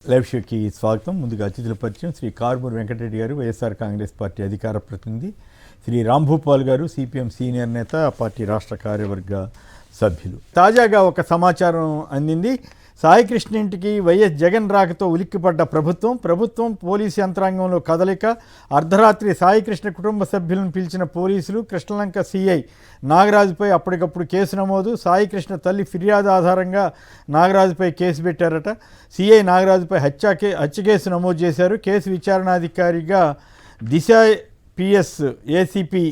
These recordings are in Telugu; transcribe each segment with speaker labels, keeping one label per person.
Speaker 1: లైవ్ షోకి స్వాగతం. ముందుగా అతిథుల పరిచయం. శ్రీ కారుమూరి వెంకటరెడ్డి గారు, వైఎస్ఆర్ కాంగ్రెస్ పార్టీ అధికార ప్రతినిధి. శ్రీ రాంభూపాల్ గారు, సిపిఎం సీనియర్ నేత, ఆ పార్టీ రాష్ట్ర కార్యవర్గ సభ్యులు. తాజాగా ఒక సమాచారం అందింది. సాయికృష్ణ ఇంటికి వైఎస్ జగన్ రాకతో ఉలిక్కిపడ్డ ప్రభుత్వం పోలీసు యంత్రాంగంలో కదలిక. అర్ధరాత్రి సాయికృష్ణ కుటుంబ సభ్యులను పిలిచిన పోలీసులు కృష్ణలంక సిఐ నాగరాజుపై అప్పటికప్పుడు కేసు నమోదు. సాయికృష్ణ తల్లి ఫిర్యాదు ఆధారంగా నాగరాజుపై కేసు పెట్టారట. సిఐ నాగరాజుపై హత్య కేసు నమోదు చేశారు. కేసు విచారణాధికారిగా దిశ పిఎస్ ఏసీపీ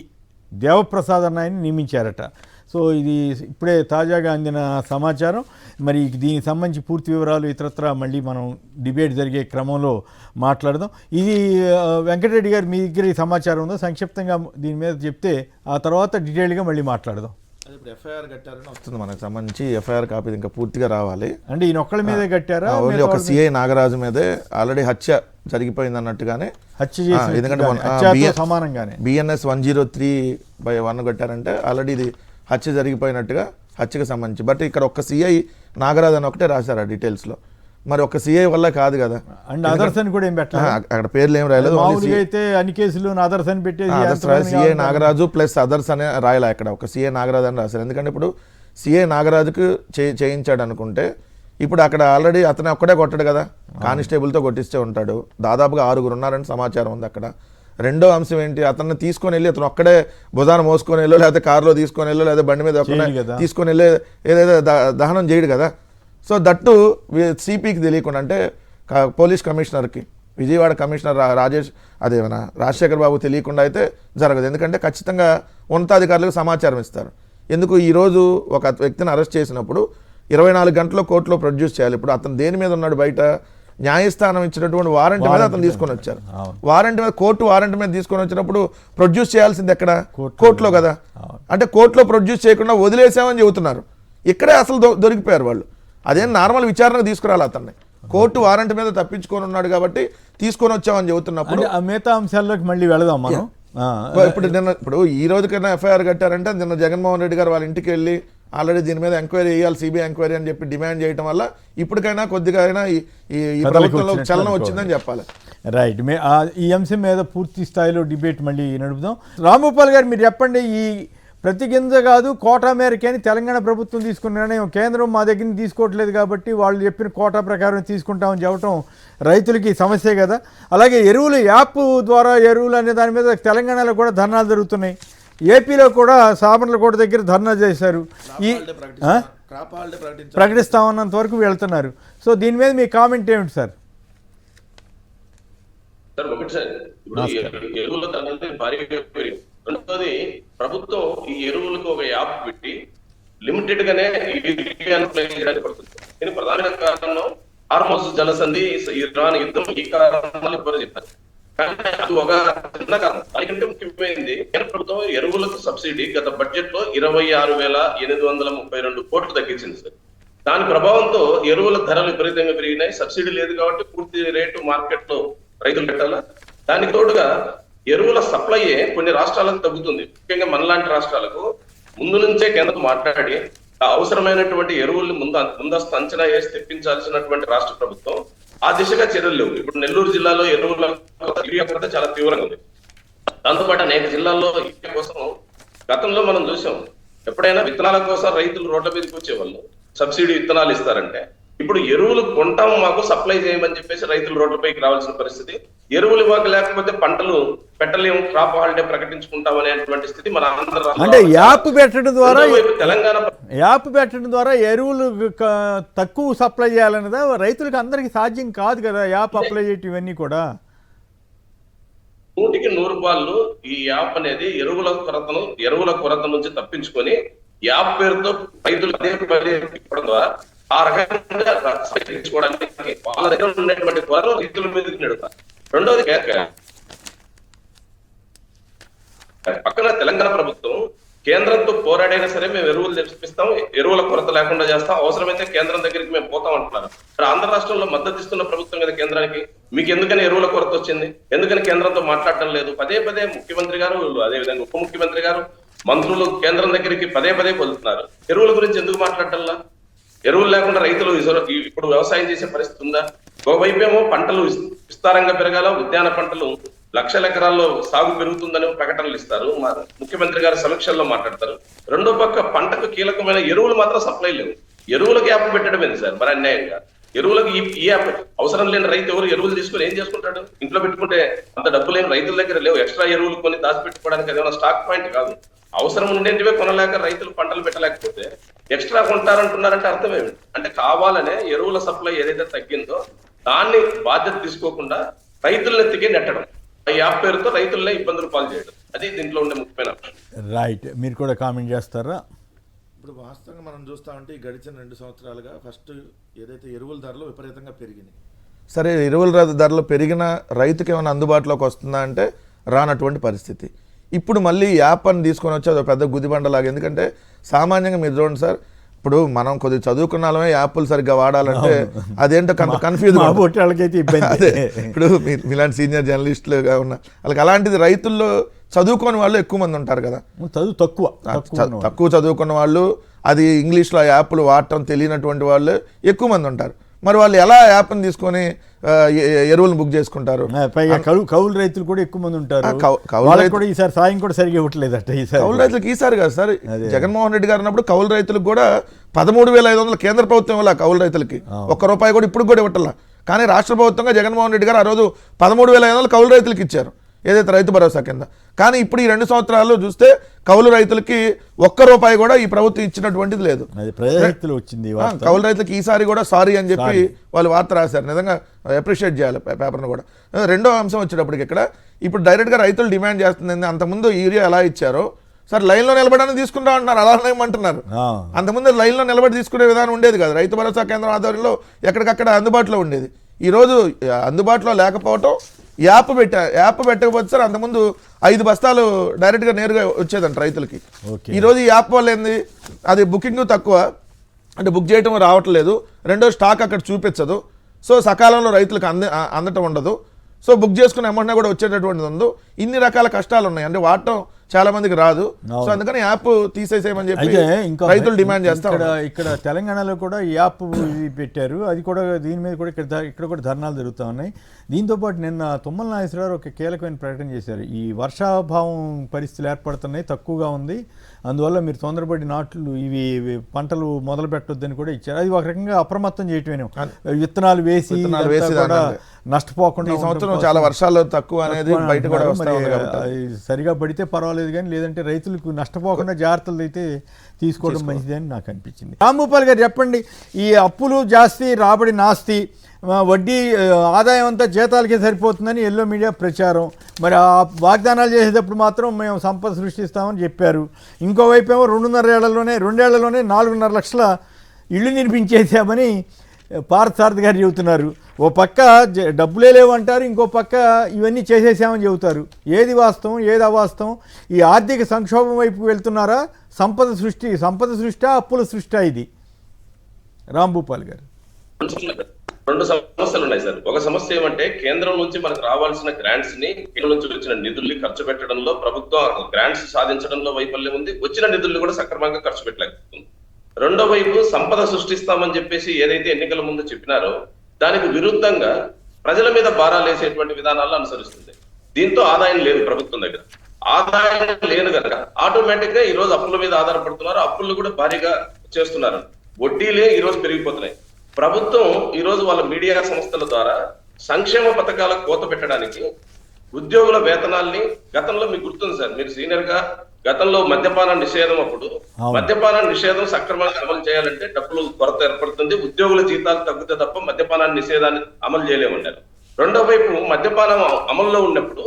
Speaker 1: దేవప్రసాద్ అన్నాయని నియమించారట. సో ఇది ఇప్పుడే తాజాగా అందిన సమాచారం. మరి దీనికి సంబంధించి పూర్తి వివరాలు ఇతరత్ర మళ్ళీ మనం డిబేట్ జరిగే క్రమంలో మాట్లాడదాం. ఇది వెంకటరెడ్డి గారు, మీ దగ్గర ఈ సమాచారం ఉందో సంక్షిప్తంగా దీని మీద చెప్తే ఆ తర్వాత డీటెయిల్గా మళ్ళీ మాట్లాడదాం.
Speaker 2: ఇప్పుడు ఎఫ్ఐఆర్ కట్టారని వస్తుంది మనకు సంబంధించి. ఎఫ్ఐఆర్ కాపీ ఇంకా పూర్తిగా రావాలి.
Speaker 1: అంటే ఈయన ఒక్కళ్ళ మీదే కట్టారా?
Speaker 2: ఓన్లీ ఒక సిఐ నాగరాజు మీదే ఆల్రెడీ హత్య జరిగిపోయింది అన్నట్టుగానే
Speaker 1: ఎందుకంటే సమానంగానే
Speaker 2: బిఎన్ఎస్ 103/1 కట్టారంటే ఆల్రెడీ ఇది హత్య జరిగిపోయినట్టుగా, హత్యకు సంబంధించి. బట్ ఇక్కడ ఒక్క సిఐ నాగరాజు అని ఒకటే రాశారు ఆ డీటెయిల్స్లో. మరి ఒక్క సిఐ వల్ల కాదు కదా.
Speaker 1: అండ్ అదర్స్ అని కూడా ఏం పెట్టలేదు,
Speaker 2: అక్కడ పేర్లు ఏం రాయలేదు.
Speaker 1: అయితే అన్ని కేసులు అదర్స్ అని పెట్టేసి
Speaker 2: సిఐ నాగరాజు ప్లస్ అదర్స్ అనే రాయలే. అక్కడ ఒక సిఐ నాగరాజు అని రాశారు. ఎందుకంటే ఇప్పుడు సిఐ నాగరాజుకు చేయించాడు అనుకుంటే ఇప్పుడు అక్కడ ఆల్రెడీ అతను ఒక్కడే కొట్టాడు కదా, కానిస్టేబుల్తో కొట్టిస్తే ఉంటాడు. దాదాపుగా 6 ఉన్నారని సమాచారం ఉంది అక్కడ. రెండో అంశం ఏంటి, అతన్ని తీసుకొని వెళ్ళి అతను ఒక్కడే భుజాన మోసుకొని వెళ్ళో, లేకపోతే కారులో తీసుకొని వెళ్ళో, లేదా బండి మీద ఒక్కడే తీసుకొని వెళ్ళి ఏదైతే దహనం చేయడు కదా. సో దట్టు సిపికి తెలియకుండా, అంటే పోలీస్ కమిషనర్కి, విజయవాడ కమిషనర్ రాజశేఖర్ బాబు తెలియకుండా అయితే జరగదు. ఎందుకంటే ఖచ్చితంగా ఉన్నతాధికారులకు సమాచారం ఇస్తారు. ఎందుకు ఈరోజు ఒక వ్యక్తిని అరెస్ట్ చేసినప్పుడు 24 గంటల్లో కోర్టులో ప్రొడ్యూస్ చేయాలి. ఇప్పుడు అతను దేని మీద ఉన్నాడు? బయట న్యాయస్థానం ఇచ్చినటువంటి వారెంట్ మీద అతను తీసుకొని వచ్చారు. వారెంట్ మీద, కోర్టు వారెంట్ మీద తీసుకొని వచ్చినప్పుడు ప్రొడ్యూస్ చేయాల్సింది ఎక్కడ? కోర్టులో కదా. అంటే కోర్టులో ప్రొడ్యూస్ చేయకుండా వదిలేసామని చెబుతున్నారు. ఇక్కడే అసలు దొరికిపోయారు వాళ్ళు. అదేం నార్మల్ విచారణకు తీసుకురాలి అతన్ని. కోర్టు వారెంట్ మీద తప్పించుకొని ఉన్నాడు కాబట్టి తీసుకొని వచ్చామని చెబుతున్నప్పుడు
Speaker 1: మిగతా అంశాల్లోకి మళ్ళీ వెళదాం మనం.
Speaker 2: ఇప్పుడు ఈ రోజుకైనా ఎఫ్ఐఆర్ కట్టారంటే నిన్న జగన్మోహన్ రెడ్డి గారు వాళ్ళ ఇంటికి వెళ్ళి ఆల్రెడీ దీని మీద ఎంక్వైరీ చేయాలి, సిబిఐ ఎంక్వైరీ అని చెప్పి డిమాండ్ చేయడం వల్ల ఇప్పటికైనా కొద్దిగా అయినా ఈ ప్రభుత్వంలో చలనం వచ్చిందని చెప్పాలి.
Speaker 1: రైట్. ఈ అంశం మీద పూర్తి స్థాయిలో డిబేట్ మళ్ళీ నడుపుదాం. రాంభూపాల్ గారు, మీరు చెప్పండి. ఈ ప్రతి గింజ కాదు కోటా మేరకే అని తెలంగాణ ప్రభుత్వం తీసుకున్న నిర్ణయం కేంద్రం మా దగ్గర తీసుకోవట్లేదు కాబట్టి వాళ్ళు చెప్పిన కోటా ప్రకారం తీసుకుంటామని చెప్పడం రైతులకి సమస్యే కదా. అలాగే ఎరువులు యాప్ ద్వారా ఎరువులు అనే దాని మీద తెలంగాణలో కూడా ధర్నాలు జరుగుతున్నాయి. ఏపీలో కూడా సామర్లకోట దగ్గర ధర్నా చేశారు. ఈ ప్రకటిస్తామన్నంత వరకు వెళ్తున్నారు. సో దీని మీద మీ కామెంట్ ఏమిటి సార్?
Speaker 3: రెండోది, ప్రభుత్వం ఈ ఎరువులకు ఒక యాప్ పెట్టి లిమిటెడ్ గానే పడుతుంది. దీని ప్రధాన కారణం హార్మోస్ జలసంధి, ఇరాన్ యుద్ధం, ఈ కారణాలు ఇప్పుడు చెప్తారు. కానీ అది ఒక చిన్న కారణం. దానికంటే ముఖ్యమైనది కేంద్ర ప్రభుత్వం ఎరువులకు సబ్సిడీ గత బడ్జెట్ లో 26,832 కోట్లు తగ్గించింది సార్. దాని ప్రభావంతో ఎరువుల ధరలు విపరీతంగా పెరిగినాయి. సబ్సిడీ లేదు కాబట్టి పూర్తి రేటు మార్కెట్ లో రైతులు పెట్టాలా. దానికి తోడుగా ఎరువుల సప్లై కొన్ని రాష్ట్రాలకు తగ్గుతుంది. ముఖ్యంగా మనలాంటి రాష్ట్రాలకు ముందు నుంచే కేంద్రం మాట్లాడి అవసరమైనటువంటి ఎరువుల్ని ముందస్తు అంచనా వేసి తెప్పించాల్సినటువంటి రాష్ట్ర ప్రభుత్వం ఆ దిశగా చర్యలు లేవు. ఇప్పుడు నెల్లూరు జిల్లాలో ఎరువుల కొరత చాలా తీవ్రంగా ఉంది. దాంతోపాటు అనేక జిల్లాల్లో యూరియా కోసం గతంలో మనం చూసాం. ఎప్పుడైనా విత్తనాల కోసం రైతులు రోడ్ల మీదకి వచ్చేవాళ్ళు, సబ్సిడీ విత్తనాలు ఇస్తారంటే ఇప్పుడు ఎరువులు కొంటాము మాకు సప్లై చేయమని చెప్పేసి రైతులు రోడ్లపైకి రావాల్సిన పరిస్థితి. ఎరువులు ఇవ్వక లేకపోతే పంటలు పెట్టలేము, క్రాప్ హాలిడే ప్రకటించుకుంటాం అనేటువంటి స్థితి మన ఆంధ్ర రాష్ట్రంలో.
Speaker 1: అంటే యాప్ పెట్టడం ద్వారా ఎరువులు తక్కువ సప్లై చేయాలన్నదా? రైతులకు అందరికి సాధ్యం కాదు కదా యాప్ అప్లై చేయటం. ఇవన్నీ కూడా
Speaker 3: 100కి 100 ఈ యాప్ అనేది ఎరువుల కొరత నుంచి తప్పించుకొని యాప్ పేరుతో రైతులు ఇవ్వడం ద్వారా ఆ రకంగా సృష్టించుకోవడానికి వాళ్ళ దగ్గర ఉండేటువంటి త్వరలో రైతుల మీదకి నెడతారు. రెండోది, పక్కన తెలంగాణ ప్రభుత్వం కేంద్రంతో పోరాడైనా సరే మేము ఎరువులు తెప్పిస్తాం, ఎరువుల కొరత లేకుండా చేస్తాం, అవసరమైతే కేంద్రం దగ్గరికి మేము పోతాం అంటున్నారు. మరి ఆంధ్ర రాష్ట్రంలో మద్దతు ఇస్తున్న ప్రభుత్వం కదా కేంద్రానికి. మీకు ఎందుకని ఎరువుల కొరత వచ్చింది? ఎందుకని కేంద్రంతో మాట్లాడటం లేదు? పదే ముఖ్యమంత్రి గారు, అదేవిధంగా ఉప ముఖ్యమంత్రి గారు, మంత్రులు కేంద్రం దగ్గరికి పదే వెళ్తున్నారు. ఎరువుల గురించి ఎందుకు మాట్లాడటంలా? ఎరువులు లేకుండా రైతులు ఇప్పుడు వ్యవసాయం చేసే పరిస్థితి ఉందా? ఒకవైపు ఏమో పంటలు విస్తారంగా పెరగాల, ఉద్యాన పంటలు లక్షల ఎకరాల్లో సాగు పెరుగుతుందని ప్రకటనలు ఇస్తారు, ముఖ్యమంత్రి గారు సమీక్షల్లో మాట్లాడతారు. రెండో పక్క పంటకు కీలకమైన ఎరువులు మాత్రం సప్లై లేవు. ఎరువులకు యాప్ పెట్టడం ఏంది సార్ మరి అన్యాయంగా? ఎరువులకు ఈ యాప్ అవసరం లేని రైతు ఎవరు ఎరువులు తీసుకుని ఏం చేసుకుంటాడు? ఇంట్లో పెట్టుకుంటే అంత డబ్బు లేని రైతుల దగ్గర లేవు. ఎక్స్ట్రా ఎరువులు కొని దాచిపెట్టుకోవడానికి అదేమైనా స్టాక్ పాయింట్ కాదు. అవసరం ఉండేటివే కొనలేక రైతులు పంటలు పెట్టలేకపోతే ఎక్స్ట్రా కొంటారంటున్నారంటే అర్థం ఏమిటి? అంటే కావాలనే ఎరువుల సప్లై ఏదైతే తగ్గిందో దాన్ని బాధ్యత తీసుకోకుండా రైతులను ఎత్తికి నెట్టడం, ఆ యాప్ పేరుతో రైతులనే ఇబ్బందులు పాలు చేయడం, అది దీంట్లో ఉండే ముఖ్యమైన అంశం.
Speaker 1: రైట్, మీరు కూడా కామెంట్ చేస్తారా?
Speaker 2: ఇప్పుడు వాస్తవంగా మనం చూస్తా ఉంటే ఈ గడిచిన 2 సంవత్సరాలుగా ఫస్ట్ ఏదైతే ఎరువుల ధరలు విపరీతంగా పెరిగినాయి. సరే, ఎరువుల ధరలు పెరిగిన రైతుకి ఏమైనా అందుబాటులోకి వస్తుందా అంటే రానటువంటి పరిస్థితి. ఇప్పుడు మళ్ళీ యాప్ అని తీసుకొని వచ్చి అది పెద్ద గుదిబండలాగా. ఎందుకంటే సామాన్యంగా మీరు చూడండి సార్, ఇప్పుడు మనం కొద్దిగా చదువుకున్న వాళ్ళమే యాప్లు సరిగ్గా వాడాలంటే అదేంటో కన్ఫ్యూజ్. అదే ఇప్పుడు మీలాంటి సీనియర్ జర్నలిస్టులుగా ఉన్న వాళ్ళకి అలాంటిది రైతుల్లో చదువుకోని వాళ్ళు ఎక్కువ మంది ఉంటారు కదా, తక్కువ చదువుకున్న వాళ్ళు, అది ఇంగ్లీష్లో యాప్లు వాడటం తెలియనటువంటి వాళ్ళు ఎక్కువ మంది ఉంటారు. మరి వాళ్ళు ఎలా యాప్ని తీసుకొని ఎరువులను బుక్ చేసుకుంటారు?
Speaker 1: కౌలు రైతులు కూడా ఎక్కువ మంది ఉంటారు. ఈసారి సాయం కూడా సరిగ్గా ఇవ్వట్లేదట.
Speaker 2: కౌలు రైతులకు ఈసారి కాదు సార్, జగన్మోహన్ రెడ్డి గారు ఉన్నప్పుడు కౌలు రైతులకు కూడా 13,500 కేంద్ర ప్రభుత్వం ఇవ్వాల కౌలు రైతులకి, ₹1 కూడా ఇప్పుడు కూడా ఇవ్వట్లా. కానీ రాష్ట్ర ప్రభుత్వంగా జగన్మోహన్ రెడ్డి గారు ఆ రోజు 13,500 కౌలు రైతులకు ఇచ్చారు, ఏదైతే రైతు భరోసా కింద. కానీ ఇప్పుడు ఈ 2 సంవత్సరాల్లో చూస్తే కౌలు రైతులకి ₹1 కూడా ఈ ప్రభుత్వం ఇచ్చినటువంటిది లేదు. కౌలు రైతులకి ఈసారి కూడా సారీ అని చెప్పి వాళ్ళు వార్త రాశారు. నిజంగా అప్రిషియేట్ చేయాలి పేపర్ను కూడా. రెండో అంశం వచ్చేటప్పటికి ఇక్కడ ఇప్పుడు డైరెక్ట్గా రైతులు డిమాండ్ చేస్తుంది, అంతకుముందు యూరియా ఎలా ఇచ్చారో సార్ లైన్లో నిలబడడానికి తీసుకుంటా అంటున్నారు, అలా ఏమంటున్నారు. అంతకుముందు లైన్లో నిలబడి తీసుకునే విధానం ఉండేది కాదు, రైతు భరోసా కేంద్రం ఆధ్వర్యంలో ఎక్కడికక్కడ అందుబాటులో ఉండేది. ఈరోజు అందుబాటులో లేకపోవటం, యాప్ పెట్టకపోతే సార్ అంతకుముందు 5 బస్తాలు డైరెక్ట్గా నేరుగా వచ్చేదంట రైతులకి. ఈరోజు ఈ యాప్ వల్ల ఏంది, అది బుకింగ్ తక్కువ, అంటే బుక్ చేయటం రావట్లేదు, రెండో స్టాక్ అక్కడ చూపించదు, సో సకాలంలో రైతులకు అందటం ఉండదు, సో బుక్ చేసుకునే అమౌంట్ కూడా వచ్చేటటువంటిది ఉంది. ఇన్ని రకాల కష్టాలు ఉన్నాయి, అంటే వాడటం చాలా మందికి రాదు, సో అందుకని యాప్ తీసేసేయమని చెప్పి రైతులు డిమాండ్ చేస్తారు.
Speaker 1: ఇక్కడ తెలంగాణలో కూడా ఈ యాప్ పెట్టారు, అది కూడా దీని మీద కూడా ఇక్కడ కూడా ధర్నాలు జరుగుతూ ఉన్నాయి. దీంతోపాటు నిన్న తుమ్మల నాగేశ్వరరావు ఒక కీలకమైన ప్రకటన చేశారు. ఈ వర్షాభావం పరిస్థితులు ఏర్పడుతున్నాయి, తక్కువగా ఉంది, అందువల్ల మీరు తొందరపడి నాట్లు ఇవి పంటలు మొదలు పెట్టొద్దని కూడా ఇచ్చారు. అది ఒక రకంగా అప్రమత్తం చేయటమే, విత్తనాలు వేసి నష్టపోకుండా.
Speaker 2: ఈ సంవత్సరం చాలా వర్షాలు తక్కువ అనేది బయట కూడా
Speaker 1: సరిగా పడితే పర్వాలేదు, కానీ లేదంటే రైతులకు నష్టపోకుండా జాగ్రత్తలు అయితే తీసుకోవడం మంచిది అని నాకు అనిపించింది. రాంభూపాల్ గారు చెప్పండి, ఈ అప్పులు జాస్తి రాబడి నాస్తి, వడ్డీ ఆదాయం అంతా జీతాలకే సరిపోతుందని ఎల్లో మీడియా ప్రచారం. మరి ఆ వాగ్దానాలు చేసేటప్పుడు మాత్రం మేము సంపద సృష్టిస్తామని చెప్పారు. ఇంకోవైపు ఏమో 2.5 ఏళ్లలోనే 4.5 లక్షల ఇళ్ళు నిర్మించేసామని పార్థసారథి గారు చెబుతున్నారు. ఓ పక్క డబ్బులే లేవంటారు, ఇంకో పక్క ఇవన్నీ చేసేసామని చెబుతారు. ఏది వాస్తవం, ఏది అవాస్తవం? ఈ ఆర్థిక సంక్షోభం వైపు వెళ్తున్నారా? సంపద సృష్టి అప్పుల సృష్టి? ఇది రాంభూపాల్ గారు.
Speaker 3: 2 సమస్యలు ఉన్నాయి సార్. ఒక సమస్య ఏమంటే కేంద్రం నుంచి మనకు రావాల్సిన గ్రాంట్స్ ని, కేంద్రం నుంచి వచ్చిన నిధుల్ని ఖర్చు పెట్టడంలో ప్రభుత్వం గ్రాంట్స్ సాధించడంలో వైఫల్యం ఉంది, వచ్చిన నిధుల్ని కూడా సక్రమంగా ఖర్చు పెట్టలేకపోతుంది. రెండో వైపు సంపద సృష్టిస్తామని చెప్పేసి ఏదైతే ఎన్నికల ముందు చెప్పినారో దానికి విరుద్ధంగా ప్రజల మీద భారాలు వేసేటువంటి విధానాలను అనుసరిస్తుంది. దీంతో ఆదాయం లేదు ప్రభుత్వం దగ్గర. ఆదాయం లేను కనుక ఆటోమేటిక్ గా ఈ రోజు అప్పుల మీద ఆధారపడుతున్నారు, అప్పులు కూడా భారీగా చేస్తున్నారు, వడ్డీలే ఈ రోజు పెరిగిపోతున్నాయి. ప్రభుత్వం ఈ రోజు వాళ్ళ మీడియా సంస్థల ద్వారా సంక్షేమ పథకాల కోత పెట్టడానికి ఉద్యోగుల వేతనాల్ని, గతంలో మీకు గుర్తుంది సార్, మీరు సీనియర్ గా, గతంలో మద్యపాన నిషేధం అప్పుడు మద్యపాన నిషేధం సక్రమంగా అమలు చేయాలంటే డబ్బులు కొరత ఏర్పడుతుంది, ఉద్యోగుల జీతాలు తగ్గితే తప్ప మద్యపాన నిషేధాన్ని అమలు చేయలేమన్నారు. రెండో వైపు మద్యపానం అమల్లో ఉన్నప్పుడు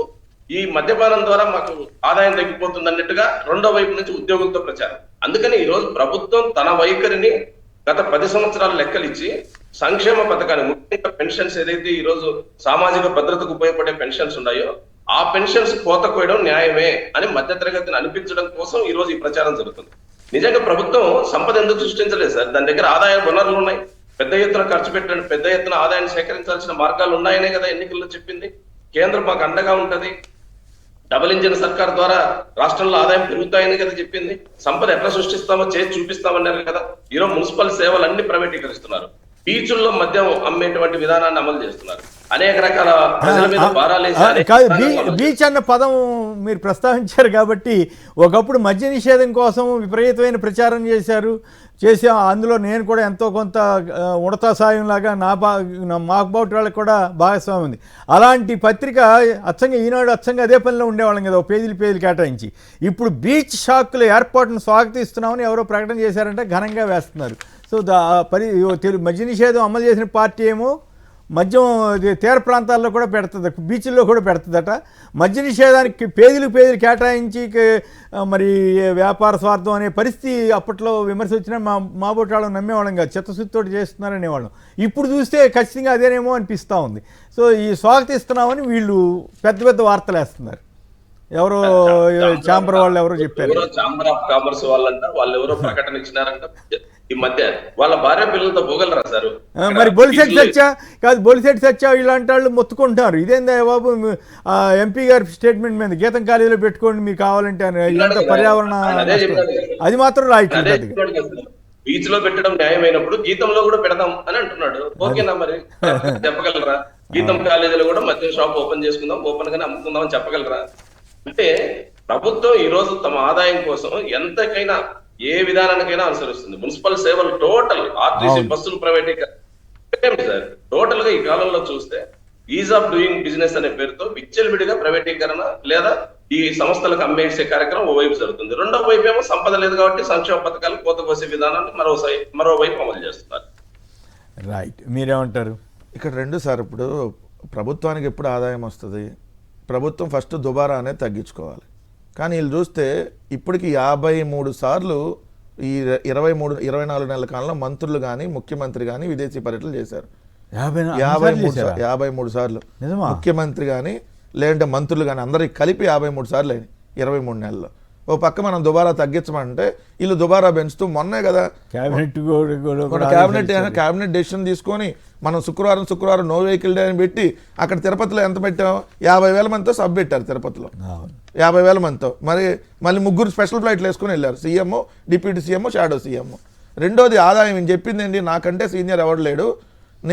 Speaker 3: ఈ మద్యపానం ద్వారా మాకు ఆదాయం తగ్గిపోతుంది అన్నట్టుగా రెండో వైపు నుంచి ఉద్యోగులతో ప్రచారం. అందుకని ఈ రోజు ప్రభుత్వం తన వైఖరిని గత 10 సంవత్సరాల లెక్కలిచ్చి సంక్షేమ పథకాన్ని, ముఖ్యంగా పెన్షన్స్ ఏదైతే ఈ రోజు సామాజిక భద్రతకు ఉపయోగపడే పెన్షన్స్ ఉన్నాయో ఆ పెన్షన్స్ కోత కోయడం న్యాయమే అని మధ్యతరగతిని అనిపించడం కోసం ఈ రోజు ఈ ప్రచారం జరుగుతుంది. నిజంగా ప్రభుత్వం సంపద ఎందుకు సృష్టించలేదు సార్? దాని దగ్గర ఆదాయ వనరులు ఉన్నాయి, పెద్ద ఎత్తున ఖర్చు పెట్టండి, పెద్ద ఎత్తున ఆదాయాన్ని సేకరించాల్సిన మార్గాలు ఉన్నాయనే కదా ఎన్నికల్లో చెప్పింది. కేంద్రం మాకు అండగా ఉంటది, డబుల్ ఇంజిన్ సర్కార్ ద్వారా రాష్ట్రంలో ఆదాయం పెరుగుతాయని కదా చెప్పింది. సంపద ఎట్లా సృష్టిస్తామో చేసి చూపిస్తామన్నారు కదా. ఈరోజు మున్సిపల్ సేవలు అన్ని ప్రైవేటీకరిస్తున్నారు, బీచుల్లో మద్యం అమ్మేటువంటి విధానాన్ని అమలు చేస్తున్నారు. అనేక రకాల ప్రజల మీద భారాలేసి అనేక
Speaker 1: కాదు,
Speaker 3: విధానాలను అమలు
Speaker 1: బీచ్ అన్న పదం మీరు ప్రస్తావించారు కాబట్టి ఒకప్పుడు మద్య నిషేధం కోసం విపరీతమైన ప్రచారం చేసి అందులో నేను కూడా ఎంతో కొంత ఉడతా సాయం లాగా మాకుబాటు వాళ్ళకి కూడా భాగస్వామ్యం ఉంది. అలాంటి పత్రిక అచ్చంగా ఈనాడు అచ్చంగా అదే పనిలో ఉండేవాళ్ళం కదా, పేజీలు కేటాయించి. ఇప్పుడు బీచ్ షాకుల ఏర్పాటును స్వాగతిస్తున్నామని ఎవరో ప్రకటన చేశారంటే ఘనంగా వేస్తున్నారు. సో మద్య నిషేధం అమలు చేసిన పార్టీ ఏమో మద్యం తీర ప్రాంతాల్లో కూడా పెడుతుంది, బీచ్ల్లో కూడా పెడుతుందట. మద్య నిషేధానికి పేజీలు కేటాయించి మరి వ్యాపార స్వార్థం అనే పరిస్థితి అప్పట్లో విమర్శ వచ్చినా మా బోటి వాళ్ళని నమ్మేవాళ్ళం కాదు, చిత్తశుద్ధితోటి చేస్తున్నారనేవాళ్ళం. ఇప్పుడు చూస్తే ఖచ్చితంగా అదేనేమో అనిపిస్తూ ఉంది. సో ఈ స్వాగతిస్తున్నామని వీళ్ళు పెద్ద వార్తలు వేస్తున్నారు. ఎవరో చాంబర్ వాళ్ళు ఎవరో చెప్పారు,
Speaker 3: చాంబర్ ఆఫ్ కామర్స్ వాళ్ళంట, వాళ్ళు ఎవరో ప్రకటన ఇచ్చినారంట ఈ మధ్య. వాళ్ళ భార్య పిల్లలతో పోగలరా సార్?
Speaker 1: మరి బొలిశెట్టి సత్య ఇలాంటి వాళ్ళు మొత్తుకుంటున్నారు. ఇదేందా బాబు, ఎంపీ గారి స్టేట్మెంట్ మీద గీతం కాలేజీలో పెట్టుకోండి మీకు కావాలంటే ఇలాంటి పర్యావరణ, అది మాత్రం రాయట్లేదు.
Speaker 3: బీచ్ లో పెట్టడం న్యాయమైనప్పుడు గీతంలో కూడా పెడదాం అని అంటున్నాడు. ఓకేనా మరి చెప్పగలరా? గీతం కాలేజీలో కూడా మద్యం షాప్ ఓపెన్ చేసుకుందాం, ఓపెన్ గానే అమ్ముకుందాం అని చెప్పగలరా? అంటే ప్రభుత్వం ఈ రోజు తమ ఆదాయం కోసం ఎంతకైనా ఏ విధానానికైనా అనుసరిస్తుంది. మున్సిపల్ సేవలు టోటల్ ఆర్టీసీ బస్సులు ప్రైవేటీకరణ సార్, టోటల్ గా ఈ కాలంలో చూస్తే ఈజ్ ఆఫ్ డూయింగ్ బిజినెస్ అనే పేరుతో విచ్చలవిడిగా ప్రైవేటీకరణ లేదా ఈ సంస్థలకు అమ్మేసే కార్యక్రమం ఓవైపు జరుగుతుంది. రెండో వైపు ఏమో సంపద లేదు కాబట్టి సంక్షేమ పథకాలు కోత కోసే విధానాన్ని మరోవైపు అమలు చేస్తున్నారు.
Speaker 1: రైట్, మీరేమంటారు?
Speaker 2: ఇక్కడ రెండు సార్, ఇప్పుడు ప్రభుత్వానికి ఎప్పుడు ఆదాయం వస్తుంది? ప్రభుత్వం ఫస్ట్ దుబారా అనేది తగ్గించుకోవాలి. కానీ వీళ్ళు చూస్తే ఇప్పటికి 53 సార్లు ఈ 24 నెలల కాలంలో మంత్రులు కానీ ముఖ్యమంత్రి కానీ విదేశీ పర్యటనలు చేశారు. 53 సార్లు ముఖ్యమంత్రి కానీ లేదంటే మంత్రులు కానీ అందరికి కలిపి 53 సార్లు అయినాయి 23 నెలల్లో. ఓ పక్క మనం దుబారా తగ్గించమంటే వీళ్ళు దుబారా పెంచుతూ మొన్నే కదా క్యాబినెట్ డెసిషన్ తీసుకొని మనం శుక్రవారం నో వెహికల్ డే అని పెట్టి అక్కడ తిరుపతిలో ఎంత పెట్టాం? 50,000 మందితో సబ్ పెట్టారు తిరుపతిలో, 50,000 మందితో. మళ్ళీ 3 స్పెషల్ ఫ్లైట్లు వేసుకొని వెళ్ళారు, CM, deputy CM, shadow CM. రెండోది ఆదాయం చెప్పింది ఏంటి? నాకంటే సీనియర్ ఎవడు లేడు,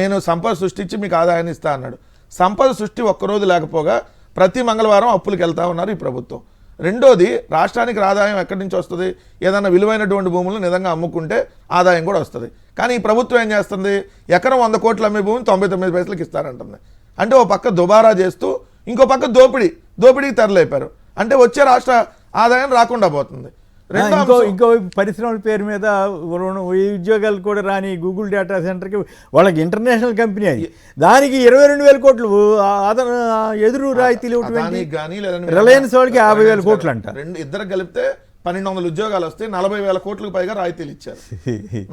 Speaker 2: నేను సంపద సృష్టించి మీకు ఆదాయాన్ని ఇస్తా అన్నాడు. సంపద సృష్టి ఒక్కరోజు లేకపోగా ప్రతి మంగళవారం అప్పులకు వెళ్తా ఉన్నారు ఈ ప్రభుత్వం. రెండోది, రాష్ట్రానికి ఆదాయం ఎక్కడి నుంచి వస్తుంది? ఏదైనా విలువైనటువంటి భూములు నిజంగా అమ్ముకుంటే ఆదాయం కూడా వస్తుంది. కానీ ఈ ప్రభుత్వం ఏం చేస్తుంది? ఎకరం 100 కోట్లు అమ్మే భూమిని 99 పైసలకు ఇస్తారంటుంది. అంటే ఓ పక్క దుబారా చేస్తూ ఇంకో పక్క దోపిడీకి తెరలేపారు. అంటే వచ్చే రాష్ట్ర ఆదాయం రాకుండా పోతుంది.
Speaker 1: ఇంకో పరిశ్రమల పేరు మీద ఉద్యోగాలు కూడా రాని గూగుల్ డేటా సెంటర్కి వాళ్ళకి ఇంటర్నేషనల్ కంపెనీ అది, దానికి 22,000 కోట్లు ఎదురు రాయితీలు. రిలయన్స్ వాళ్ళకి 50,000 కోట్లు అంట.
Speaker 2: ఇద్దరు కలిపితే 1,200 ఉద్యోగాలు వస్తే 40,000 కోట్లకు పైగా రాయితీలు ఇచ్చారు,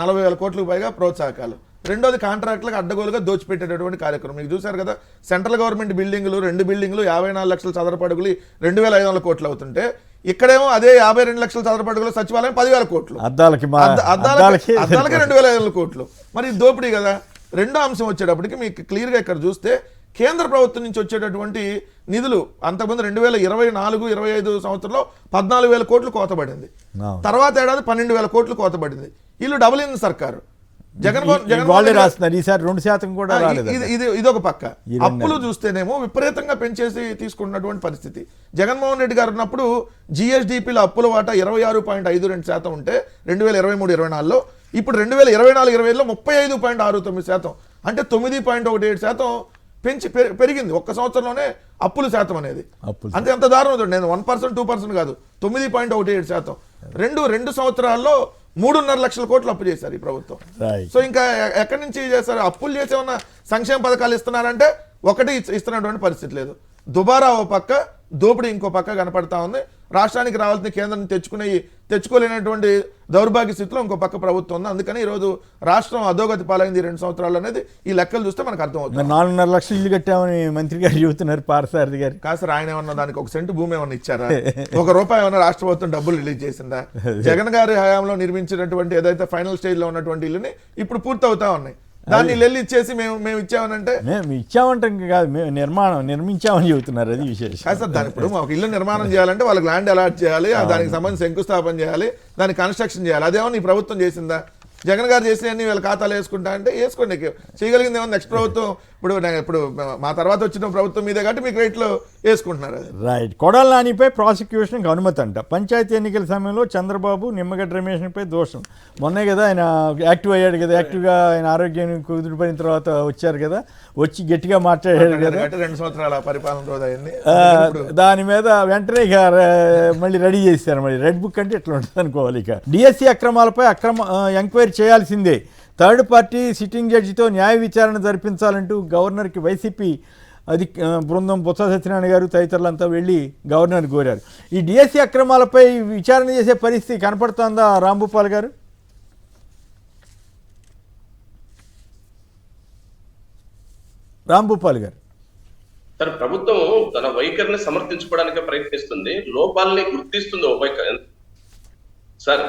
Speaker 2: 40,000 కోట్లకు పైగా ప్రోత్సాహకాలు. రెండోది, కాంట్రాక్టులకు అడ్డగోలుగా దోచిపెట్టేటటువంటి కార్యక్రమం. మీకు చూసారు కదా, సెంట్రల్ గవర్నమెంట్ బిల్డింగులు 2 బిల్డింగులు 54 లక్షల చదరపు అడుగులు 2,500 కోట్లు అవుతుంటే ఇక్కడేమో అదే 52 లక్షల చదరపు అడుగులు సచివాలయం 10,000 కోట్లు, అద్దాలకి 2,500 కోట్లు. మరి దోపిడీ కదా. రెండో అంశం వచ్చేటప్పటికి మీకు క్లియర్గా ఇక్కడ చూస్తే కేంద్ర ప్రభుత్వం నుంచి వచ్చేటటువంటి నిధులు అంతకుముందు 2024-25 సంవత్సరంలో 14,000 కోట్లు కోతపడింది. తర్వాత ఏడాది 12,000 కోట్లు కోతపడింది. వీళ్ళు డబుల్ ఇన్ సర్కారు. ఇదొక పక్క. అప్పులు చూస్తేనేమో విపరీతంగా పెంచేసి తీసుకున్నటువంటి పరిస్థితి. జగన్మోహన్ రెడ్డి గారు ఉన్నప్పుడు జిఎస్డిపిలో అప్పుల వాటా 26.52% ఉంటే 2023-24లో, ఇప్పుడు 2024-25లో 35.69%, అంటే 9.17% పెరిగింది ఒక్క సంవత్సరంలోనే అప్పుల శాతం అనేది. అంటే ఎంత దారుణం, నేను 1%, 2% కాదు, 9.17%. రెండు సంవత్సరాల్లో 3.5 లక్షల కోట్లు అప్పు చేశారు ఈ ప్రభుత్వం. సో ఇంకా ఎక్కడి నుంచి చేశారు? అప్పులు చేసేమన్నా సంక్షేమ పథకాలు ఇస్తున్నారంటే ఒకటి ఇస్తున్నటువంటి పరిస్థితి లేదు. దుబారా ఓ పక్క, దోపిడీ ఇంకో పక్క కనపడతా ఉంది. రాష్ట్రానికి రావాల్సిన కేంద్రం తెచ్చుకోలేనటువంటి దౌర్భాగ్య స్థితిలో ఇంకో పక్క ప్రభుత్వం ఉంది. అందుకని ఈరోజు రాష్ట్రం అధోగతి పాలైంది 2 సంవత్సరాలు అనేది ఈ లెక్కలు చూస్తే మనకు అర్థమవుతుంది.
Speaker 1: 4.5 లక్షలు ఇల్లు కట్టామని మంత్రి గారు చెబుతున్నారు, పార్థసారథి గారు.
Speaker 2: కాదు సార్, ఆయన ఏమన్నా దానికి 1 సెంటు భూమి ఏమన్నా ఇచ్చారా? 1 రూపాయి ఏమన్నా రాష్ట్ర ప్రభుత్వం డబ్బులు రిలీజ్ చేసిందా? జగన్ గారి హయాంలో నిర్మించినటువంటి ఏదైతే ఫైనల్ స్టేజ్ లో ఉన్నటువంటి ఇల్లుని ఇప్పుడు పూర్తి అవుతా ఉన్నాయి. దాన్ని వెళ్ళి ఇచ్చేసి మేము ఇచ్చామనంటే,
Speaker 1: మేము ఇచ్చామంటే కాదు, మేము నిర్మించామని చెబుతున్నారు. అది విశేషం
Speaker 2: కాదు సార్. దాని ఇప్పుడు ఒక ఇల్లు నిర్మాణం చేయాలంటే వాళ్ళకి ల్యాండ్ అలాట్ చేయాలి, దానికి సంబంధించి శంకుస్థాపన చేయాలి, దానికి కన్స్ట్రక్షన్ చేయాలి. అదేమో నీ ప్రభుత్వం చేసిందా? జగన్ గారు చేసినవన్నీ వీళ్ళ ఖాతాలు వేసుకుంటా అంటే వేసుకోండి, చేయగలిగింది ఏమన్నా. నెక్స్ట్ ప్రభుత్వం ఇప్పుడు మా తర్వాత వచ్చిన ప్రభుత్వం మీదే కాబట్టి మీకు రేట్లో వేసుకుంటున్నారు. అది
Speaker 1: రైట్. కొడాల నానిపై ప్రాసిక్యూషన్కి అనుమతి అంట. పంచాయతీ ఎన్నికల సమయంలో చంద్రబాబు నిమ్మగడ్డ రమేష్పై దోషం. మొన్నే కదా ఆయన యాక్టివ్ అయ్యాడు కదా, యాక్టివ్గా ఆయన ఆరోగ్యం కుదిరిపోయిన తర్వాత వచ్చారు కదా, వచ్చి గట్టిగా మాట్లాడాడు కదా,
Speaker 2: 2 సంవత్సరాల పరిపాలన రోజు అయింది.
Speaker 1: దాని మీద వెంటనే ఇక మళ్ళీ రెడీ చేశారు. మళ్ళీ రెడ్ బుక్ అంటే ఇట్లా ఉంటుంది అనుకోవాలి. ఇక డిఎస్సి అక్రమాలపై ఎంక్వైరీ చేయాల్సిందే, థర్డ్ పార్టీ సిట్టింగ్ జడ్జితో న్యాయ విచారణ జరిపించాలంటూ గవర్నర్కి వైసీపీ బృందం బొత్స సత్యనారాయణ గారు తదితరులంతా వెళ్ళి గవర్నర్ కోరారు. ఈ డిఎస్సి అక్రమాలపై విచారణ చేసే పరిస్థితి కనపడుతోందా రాంభూపాల్ గారు? రాంభూపాల్ గారు
Speaker 3: సార్, ప్రభుత్వం తన వైఖరిని సమర్థించుకోవడానికి ప్రయత్నిస్తుంది, లోపాలని గుర్తిస్తుంది. సార్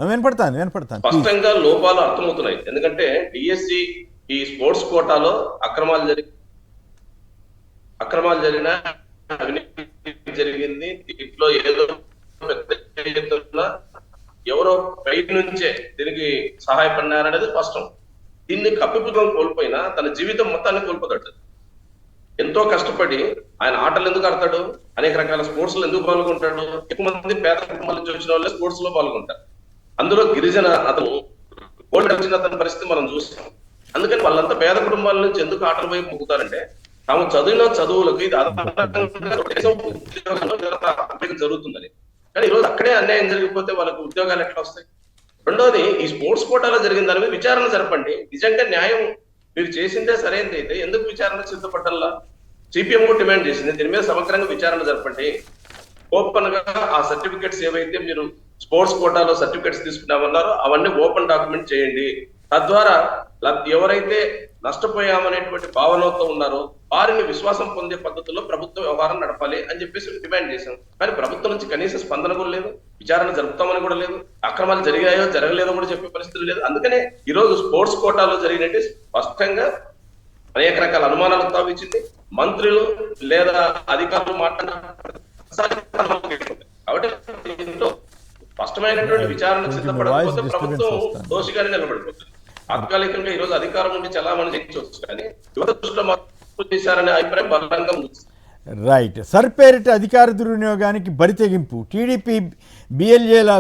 Speaker 1: వినపడతాను
Speaker 3: స్పష్టంగా లోపాలు అర్థమవుతున్నాయి. ఎందుకంటే డిఎస్సి ఈ స్పోర్ట్స్ కోటాలో అక్రమాలు జరిగిన అవినీతి జరిగింది. దీంట్లో ఏదో ఎవరో పై నుంచే దీనికి సహాయపడినారనేది స్పష్టం. దీన్ని కప్పిపుతం కోల్పోయినా తన జీవితం మొత్తాన్ని కోల్పోతాడు. ఎంతో కష్టపడి ఆయన ఆటలు ఎందుకు ఆడతాడు, అనేక రకాల స్పోర్ట్స్ లో ఎందుకు పాల్గొంటాడు. ఎక్కువ మంది పేద కుటుంబాల నుంచి వచ్చిన వాళ్ళే స్పోర్ట్స్ లో పాల్గొంటారు. అందులో గిరిజన అతను గోల్డ్ వచ్చిన అతని పరిస్థితి మనం చూస్తాం. అందుకని వాళ్ళంతా పేద కుటుంబాల నుంచి ఎందుకు ఆటల వైపు మొక్కుతారంటే తాము చదివిన చదువులకు ఇది ఉద్యోగం జరుగుతుందని. కానీ ఈరోజు అక్కడే అన్యాయం జరిగిపోతే వాళ్ళకు ఉద్యోగాలు ఎట్లా వస్తాయి? రెండోది, ఈ స్పోర్ట్స్ కోటాలో జరిగిన దాని మీద విచారణ జరపండి. నిజంగా న్యాయం మీరు చేసిందే సరైనది అయితే ఎందుకు విచారణ సిద్ధపడ్డల్లా? సిపిఎం కూడా డిమాండ్ చేసింది, దీని మీద సమగ్రంగా విచారణ జరపండి. ఓపెన్ గా ఆ సర్టిఫికెట్స్ ఏవైతే మీరు స్పోర్ట్స్ కోటాలో సర్టిఫికెట్స్ తీసుకున్నామన్నారో అవన్నీ ఓపెన్ డాక్యుమెంట్ చేయండి. తద్వారా ఎవరైతే నష్టపోయామనేటువంటి భావనతో ఉన్నారో వారిని విశ్వాసం పొందే పద్ధతిలో ప్రభుత్వ వ్యవహారం నడపాలి అని చెప్పేసి డిమాండ్ చేశాం. కానీ ప్రభుత్వం నుంచి కనీస స్పందన కూడా లేదు, విచారణ జరుపుతామని కూడా లేదు, అక్రమాలు జరిగాయో జరగలేదో కూడా చెప్పే పరిస్థితులు లేదు. అందుకనే ఈ రోజు స్పోర్ట్స్ కోటాలో జరిగినట్టు స్పష్టంగా అనేక రకాల అనుమానాలకు తావిచ్చింది. మంత్రులు లేదా అధికారులు కాబట్టి దీంట్లో స్పష్టమైనటువంటి విచారణ సిద్ధపడకపోతే ప్రభుత్వం దోషిగానే నిలబడిపోతుంది. తాత్కాలికంగా ఈ రోజు అధికారం నుండి చలామణి చేయించవచ్చు, కానీ యువత దృష్టిలో మార్పు చేశారనే అభిప్రాయం బలంగా ఉంది.
Speaker 1: రైట్. సర్పేరిట అధికార దుర్వినియోగానికి బరితెగింపు. టీడీపీ బిఎల్ఏల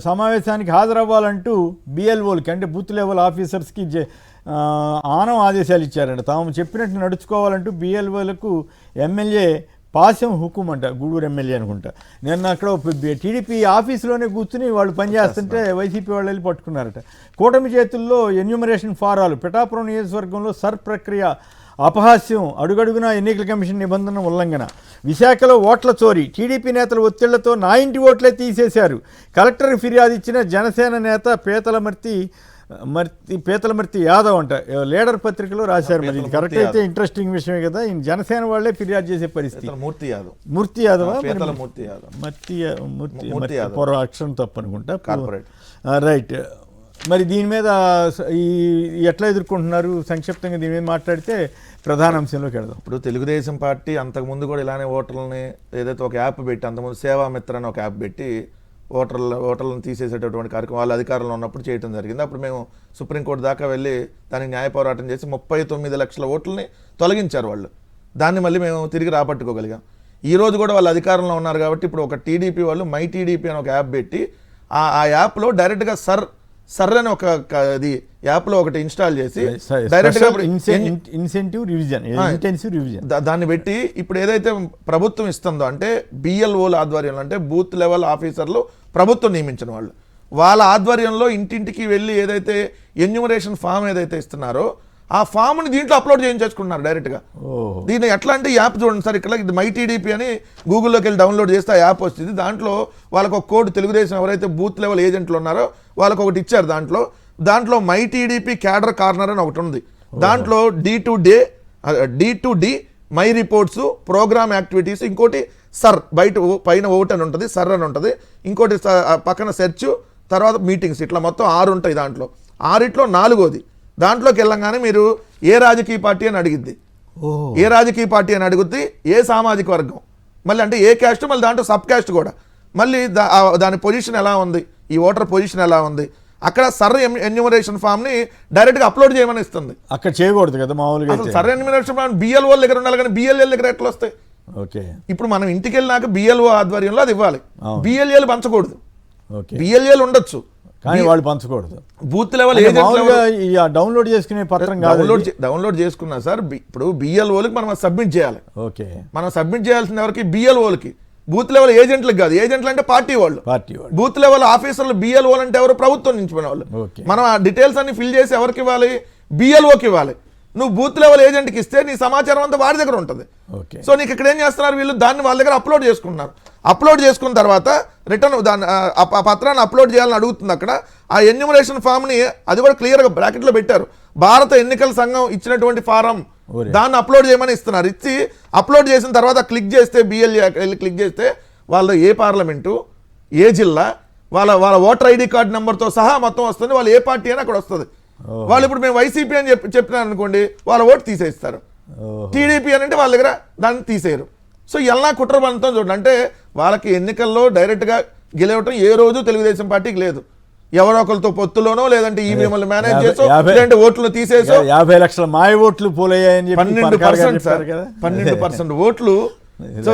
Speaker 1: సమావేశానికి హాజరవ్వాలంటూ బిఎల్ఓలకి అంటే బూత్ లెవెల్ ఆఫీసర్స్కి ఆనం ఆదేశాలు ఇచ్చారంట. తాము చెప్పినట్టు నడుచుకోవాలంటూ బిఎల్ఓలకు ఎమ్మెల్యే పాశం హుకుం అంట, గూడూరు ఎమ్మెల్యే అనుకుంటా. నిన్న అక్కడ టీడీపీ ఆఫీసులోనే కూర్చుని వాళ్ళు పనిచేస్తుంటే వైసీపీ వాళ్ళు వెళ్ళి పట్టుకున్నారట. కూటమి చేతుల్లో ఎన్యూమరేషన్ ఫారాలు. పిఠాపురం నియోజకవర్గంలో సర్ ప్రక్రియ అపహాస్యం, అడుగడుగునా ఎన్నికల కమిషన్ నిబంధన ఉల్లంఘన. విశాఖలో ఓట్ల చోరీ. టీడీపీ నేతల ఒత్తిళ్లతో నా ఇంటి ఓట్లే తీసేశారు. కలెక్టర్కి ఫిర్యాదు ఇచ్చిన జనసేన నేత పీతలమర్తి యాదవ్ అంట. లీడర్ పత్రికలో రాశారు. మరి ఇది కరెక్ట్ అయితే ఇంట్రెస్టింగ్ విషయమే కదా. ఈయన జనసేన వాళ్ళే ఫిర్యాదు చేసే పరిస్థితి. మూర్తి యాదవ్ అక్షరం తప్పు అనుకుంటా. రైట్. మరి దీని మీద ఎట్లా ఎదుర్కొంటున్నారు సంక్షిప్తంగా దీని మీద మాట్లాడితే ప్రధాన అంశంలోకి వెళ్దాం.
Speaker 2: ఇప్పుడు తెలుగుదేశం పార్టీ అంతకుముందు కూడా ఇలానే ఓటర్లని ఏదైతే ఒక యాప్ పెట్టి, అంతకుముందు సేవామిత్ర అని ఒక యాప్ పెట్టి ఓటర్లను తీసేసేటటువంటి కార్యక్రమం వాళ్ళ అధికారంలో ఉన్నప్పుడు చేయడం జరిగింది. అప్పుడు మేము సుప్రీంకోర్టు దాకా వెళ్ళి దానికి న్యాయ పోరాటం చేసి 39 లక్షల ఓట్లని తొలగించారు వాళ్ళు. దాన్ని మళ్ళీ మేము తిరిగి రాబట్టుకోగలిగాం. ఈ రోజు కూడా వాళ్ళు అధికారంలో ఉన్నారు కాబట్టి ఇప్పుడు ఒక టీడీపీ వాళ్ళు మై టీడీపీ అని ఒక యాప్ పెట్టి ఆ యాప్లో డైరెక్ట్గా సర్ అని ఒక ఇది యాప్లో ఒకటి ఇన్స్టాల్ చేసి డైరెక్ట్గా
Speaker 1: ఇన్సెంటివ్ రివిజన్
Speaker 2: దాన్ని పెట్టి ఇప్పుడు ఏదైతే ప్రభుత్వం ఇస్తుందో అంటే బిఎల్ఓల ఆధ్వర్యంలో అంటే బూత్ లెవెల్ ఆఫీసర్లు ప్రభుత్వం నియమించిన వాళ్ళు వాళ్ళ ఆధ్వర్యంలో ఇంటింటికి వెళ్ళి ఏదైతే ఎన్యూమరేషన్ ఫామ్ ఏదైతే ఇస్తున్నారో ఆ ఫామ్ని దీంట్లో అప్లోడ్ చేయించుకున్నారు డైరెక్ట్గా. దీన్ని ఎట్లా అంటే యాప్ చూడండి సార్, ఇక్కడ ఇది మై టీడీపీ అని గూగుల్లోకి వెళ్ళి డౌన్లోడ్ చేస్తే ఆ యాప్ వస్తుంది. దాంట్లో వాళ్ళకు ఒక కోడ్ తెలుగుదేశం ఎవరైతే బూత్ లెవెల్ ఏజెంట్లు ఉన్నారో వాళ్ళకు ఒకటి ఇచ్చారు. దాంట్లో మై టీడీపీ క్యాడర్ కార్నర్ అని ఒకటి ఉంది. దాంట్లో D2D my reports, programme activities, ఇంకోటి సర్ పైన ఓట్ అని ఉంటుంది, సర్ అని ఉంటుంది, ఇంకోటి పక్కన సెర్చ్, తర్వాత మీటింగ్స్, ఇట్లా మొత్తం 6 ఉంటాయి. దాంట్లో 6 4వది దాంట్లోకి వెళ్ళంగానే మీరు ఏ రాజకీయ పార్టీ అని అడిగిద్ది, ఏ రాజకీయ పార్టీ అని అడుగుద్ది, ఏ సామాజిక వర్గం, మళ్ళీ అంటే ఏ క్యాస్ట్, మళ్ళీ దాంట్లో సబ్ క్యాస్ట్ కూడా, మళ్ళీ దాని పొజిషన్ ఎలా ఉంది, ఈ ఓటర్ పొజిషన్ ఎలా ఉంది, అక్కడ సర్ ఎన్యూమరేషన్ ఫామ్ని డైరెక్ట్గా అప్లోడ్ చేయమని ఇస్తుంది.
Speaker 1: అక్కడ చేయకూడదు కదా మామూలుగా
Speaker 2: అసలు సర్ ఎన్యూమరేషన్ ఫామ్ బిఎల్ఓ దగ్గర ఉండాలి కానీ బిఎల్ఎల్ దగ్గర ఎట్లా వస్తాయి?
Speaker 1: ఓకే,
Speaker 2: ఇప్పుడు మనం ఇంటికి వెళ్ళినాక బిఎల్ఓ ఆధ్వర్యంలో అది ఇవ్వాలి. బిఎల్ఏలు పంచకూడదు.
Speaker 1: ఓకే,
Speaker 2: బిఎల్ఏలు ఉండొచ్చు
Speaker 1: కానీ వాళ్ళు పంచకూడదు.
Speaker 2: బూత్ లెవెల్
Speaker 1: డౌన్లోడ్ చేసుకునే పత్రం కాదు,
Speaker 2: డౌన్లోడ్ చేసుకున్నా సార్. ఇప్పుడు బిఎల్ఓలకి మనం సబ్మిట్ చేయాలి.
Speaker 1: ఓకే,
Speaker 2: మనం సబ్మిట్ చేయాల్సిన ఎవరికి? బిఎల్ఓలకి. బూత్ లెవెల్ ఏజెంట్లకు కాదు. ఏజెంట్లు అంటే పార్టీ వాళ్ళు. బూత్ లెవెల్ ఆఫీసర్లు బిఎల్ఓలు అంటే ఎవరు? ప్రభుత్వం నుంచి వాళ్ళు. మనం ఆ డీటెయిల్స్ అన్ని ఫిల్ చేసి ఎవరికి ఇవ్వాలి? బిఎల్ఓకి ఇవ్వాలి. నువ్వు బూత్ లెవెల్ ఏజెంట్కి ఇస్తే నీ సమాచారం అంతా వాడి దగ్గర ఉంటుంది. సో నీకు ఇక్కడ ఏం చేస్తున్నారు వీళ్ళు? దాన్ని వాళ్ళ దగ్గర అప్లోడ్ చేసుకుంటున్నారు. అప్లోడ్ చేసుకున్న తర్వాత రిటర్న్ దాన్ని ఆ పత్రాన్ని అప్లోడ్ చేయాలని అడుగుతుంది. అక్కడ ఆ ఎన్యూమరేషన్ ఫామ్ని అది కూడా క్లియర్గా బ్రాకెట్లో పెట్టారు. భారత ఎన్నికల సంఘం ఇచ్చినటువంటి ఫారం, దాన్ని అప్లోడ్ చేయమని ఇస్తున్నారు. ఇచ్చి అప్లోడ్ చేసిన తర్వాత క్లిక్ చేస్తే బిఎల్ఏ క్లిక్ చేస్తే వాళ్ళు ఏ పార్లమెంటు, ఏ జిల్లా, వాళ్ళ ఓటర్ ఐడి కార్డు నెంబర్తో సహా మొత్తం వస్తుంది. వాళ్ళు ఏ పార్టీ అని అక్కడ వస్తుంది. వాళ్ళు ఇప్పుడు మేము వైసీపీ అని చెప్పినారు అనుకోండి, వాళ్ళ ఓటు తీసేస్తారు. టీడీపీ అని అంటే వాళ్ళ దగ్గర దాన్ని తీసేయరు. సో ఎలా కుట్ర బంధం చూడండి. అంటే వాళ్ళకి ఎన్నికల్లో డైరెక్ట్గా గెలవటం ఏ రోజు తెలుగుదేశం పార్టీకి లేదు. ఎవరో ఒకరితో పొత్తులోనో లేదంటే ఈవీఎంలు మేనేజ్ చేసో లేదంటే ఓట్లు తీసేసో
Speaker 1: 50 లక్షల మాయ ఓట్లు పోలయ్యాయని
Speaker 2: 12% ఓట్లు. సో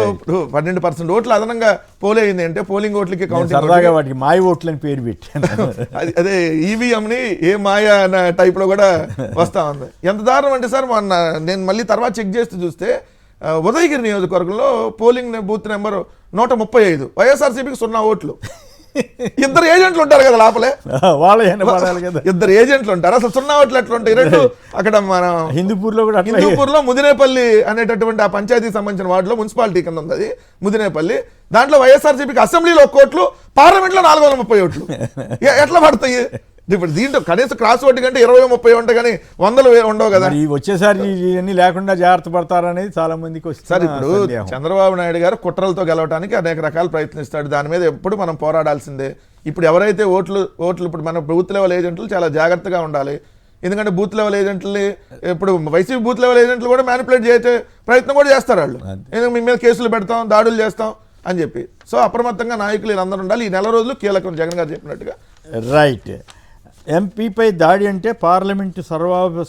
Speaker 2: 12% ఓట్లు అదనంగా పోలైంది అంటే పోలింగ్ ఓట్లకి
Speaker 1: సరదాగా వాటికి మాయ ఓట్లు అని పేరు పెట్టాను.
Speaker 2: అదే ఈవీఎంని ఏ మాయ అన్న టైప్లో కూడా వస్తా ఉంది. ఎంత దారుణం అంటే సార్, మొన్న నేను మళ్ళీ తర్వాత చెక్ చేస్తూ చూస్తే ఉదయగిరి నియోజకవర్గంలో పోలింగ్ బూత్ నెంబర్ 135, వైఎస్ఆర్సీపీకి 0 ఓట్లు. ఇద్దరు ఏజెంట్లు ఉంటారు కదా లోపలే, ఇద్దరు ఏజెంట్లు ఉంటారు. అసలు 0 ఓట్లు ఎట్లా ఉంటాయి? రెండు అక్కడ మన హిందూపూర్లో ముదినేపల్లి అనేటటువంటి ఆ పంచాయతీకి సంబంధించిన వార్డులో మున్సిపాలిటీ కింద ఉంది అది ముదినేపల్లి. దాంట్లో వైఎస్ఆర్సీపీకి అసెంబ్లీలో 1 ఓట్లు, పార్లమెంట్లో 430 ఓట్లు. ఎట్లా పడతాయి? ఇప్పుడు దీంట్లో కనీసం క్రాస్ ఓటు కంటే 20-30 ఉంటాయి కానీ 100 ఉండవు కదా.
Speaker 1: వచ్చేసారి ఇవన్నీ లేకుండా జాగ్రత్త పడతారనేది చాలా మందికి
Speaker 2: సార్. ఇప్పుడు చంద్రబాబు నాయుడు గారు కుట్రలతో గెలవడానికి అనేక రకాలు ప్రయత్నిస్తాడు. దాని మీద ఎప్పుడు మనం పోరాడాల్సిందే. ఇప్పుడు ఎవరైతే ఓట్లు ఇప్పుడు మన బూత్ లెవెల్ ఏజెంట్లు చాలా జాగ్రత్తగా ఉండాలి. ఎందుకంటే బూత్ లెవెల్ ఏజెంట్లని ఇప్పుడు వైసీపీ బూత్ లెవెల్ ఏజెంట్లు కూడా మ్యానిపులేట్ చేసే ప్రయత్నం కూడా చేస్తారు వాళ్ళు. ఎందుకంటే మీ మీద కేసులు పెడతాం, దాడులు చేస్తాం అని చెప్పి. సో అప్రమత్తంగా నాయకులు వీళ్ళందరూ ఉండాలి. ఈ నెల రోజులు కీలకం జగన్ గారు చెప్పినట్టుగా.
Speaker 1: రైట్. ఎంపీపై దాడి అంటే పార్లమెంటు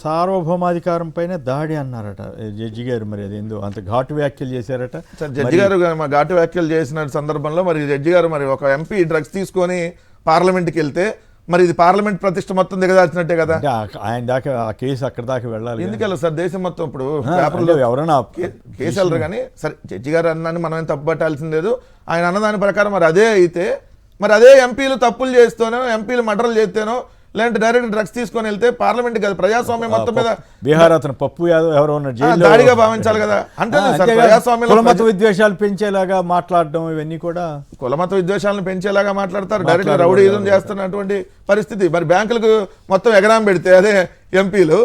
Speaker 1: సార్వభౌమాధికారం పైన దాడి అన్నారట జడ్జి గారు. మరి అదేందో అంత ఘాటు వ్యాఖ్యలు చేశారట
Speaker 2: సార్. జడ్జి గారు ఘాటు వ్యాఖ్యలు చేసిన సందర్భంలో మరి జడ్జి గారు మరి ఒక ఎంపీ డ్రగ్స్ తీసుకొని పార్లమెంట్కి వెళ్తే మరి ఇది పార్లమెంట్ ప్రతిష్ట మొత్తం దిగదాల్సినట్టే కదా.
Speaker 1: ఆయన దాకా ఆ కేసు అక్కడ దాకా వెళ్ళాలి.
Speaker 2: ఎందుకలా సార్? దేశం మొత్తం ఇప్పుడు పేపర్లో ఎవరైనా కేసు వెళ్ళరు కానీ సరే జడ్జి గారు అన్నాన్ని మనం ఏం తప్పు పట్టాల్సింది లేదు. ఆయన అన్నదాని ప్రకారం మరి అదే అయితే మరి అదే ఎంపీలు తప్పులు చేస్తేనో, ఎంపీలు మర్డర్లు చేస్తేనో, లేదంటే డైరెక్ట్ డ్రగ్స్ తీసుకొని వెళ్తే పార్లమెంట్ కదా ప్రజాస్వామ్యం మొత్తం మీద
Speaker 1: బీహార్ అతను పప్పు యాదవ్ ఎవరో
Speaker 2: దాడిగా భావించాలి కదా. అంటే
Speaker 1: కులమత విద్వేషాలు పెంచేలాగా మాట్లాడడం ఇవన్నీ కూడా
Speaker 2: కులమత విద్వేషాలను పెంచేలాగా మాట్లాడతారు. డైరెక్ట్ రౌడీజం చేస్తున్నటువంటి పరిస్థితి. మరి బ్యాంకులకు మొత్తం ఎగరాం పెడితే అదే ఎంపీలు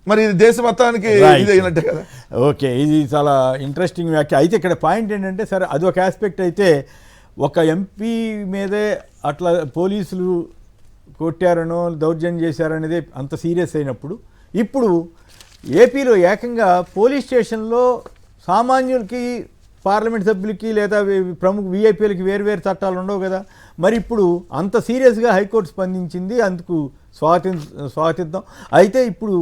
Speaker 2: మరి దేశ మొత్తానికి ఇది అయినట్టే కదా.
Speaker 1: ఓకే, ఇది చాలా ఇంట్రెస్టింగ్ వ్యాఖ్య. అయితే ఇక్కడ పాయింట్ ఏంటంటే సరే అది ఒక ఆస్పెక్ట్ అయితే, ఒక ఎంపీ మీదే అట్లా పోలీసులు కొట్టారనో దౌర్జన్యం చేశారనేది అంత సీరియస్ అయినప్పుడు, ఇప్పుడు ఏపీలో ఏకంగా పోలీస్ స్టేషన్లో సామాన్యులకి, పార్లమెంట్ సభ్యులకి లేదా ప్రముఖ వీఐపీలకి వేరు చట్టాలు ఉండవు కదా. మరి ఇప్పుడు అంత సీరియస్గా హైకోర్టు స్పందించింది, అందుకు స్వాగతిద్దాం. అయితే ఇప్పుడు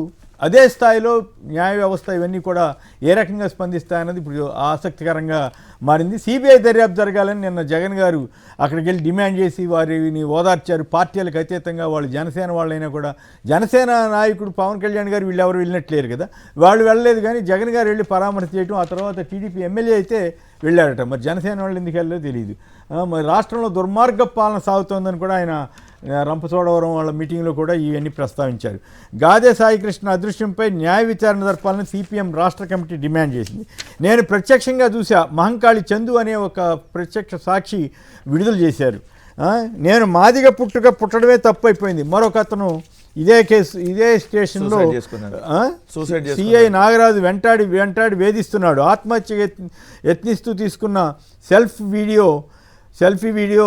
Speaker 1: అదే స్థాయిలో న్యాయ వ్యవస్థ ఇవన్నీ కూడా ఏ రకంగా స్పందిస్తాయన్నది ఇప్పుడు ఆసక్తికరంగా మారింది. సిబిఐ దర్యాప్తు జరగాలని నిన్న జగన్ గారు అక్కడికి వెళ్ళి డిమాండ్ చేసి వారిని ఓదార్చారు. పార్టీలకు అతీతంగా వాళ్ళు జనసేన వాళ్ళైనా కూడా, జనసేన నాయకుడు పవన్ కళ్యాణ్ గారు వీళ్ళు ఎవరు వెళ్ళినట్లేరు కదా, వాళ్ళు వెళ్ళలేదు. కానీ జగన్ గారు వెళ్ళి పరామర్శ చేయడం, ఆ తర్వాత టీడీపీ ఎమ్మెల్యే అయితే వెళ్ళారట. మరి జనసేన వాళ్ళు ఎందుకు వెళ్ళలేదో తెలియదు. మరి రాష్ట్రంలో దుర్మార్గ పాలన సాగుతోందని కూడా ఆయన రంపచోడవరం వాళ్ళ మీటింగ్లో కూడా ఇవన్నీ ప్రస్తావించారు. గాదే సాయికృష్ణ అదృశ్యంపై న్యాయ విచారణ జరపాలని సిపిఎం రాష్ట్ర కమిటీ డిమాండ్ చేసింది. నేను ప్రత్యక్షంగా చూసా, మహంకాళి చందు అనే ఒక ప్రత్యక్ష సాక్షి విడుదల చేశారు. నేను మాదిగా పుట్టడమే తప్పు అయిపోయింది. మరొక అతను ఇదే స్టేషన్లో సిఐ నాగరాజు వెంటాడి వేధిస్తున్నాడు. ఆత్మహత్య యత్నిస్తూ తీసుకున్న సెల్ఫ్ వీడియో సెల్ఫీ వీడియో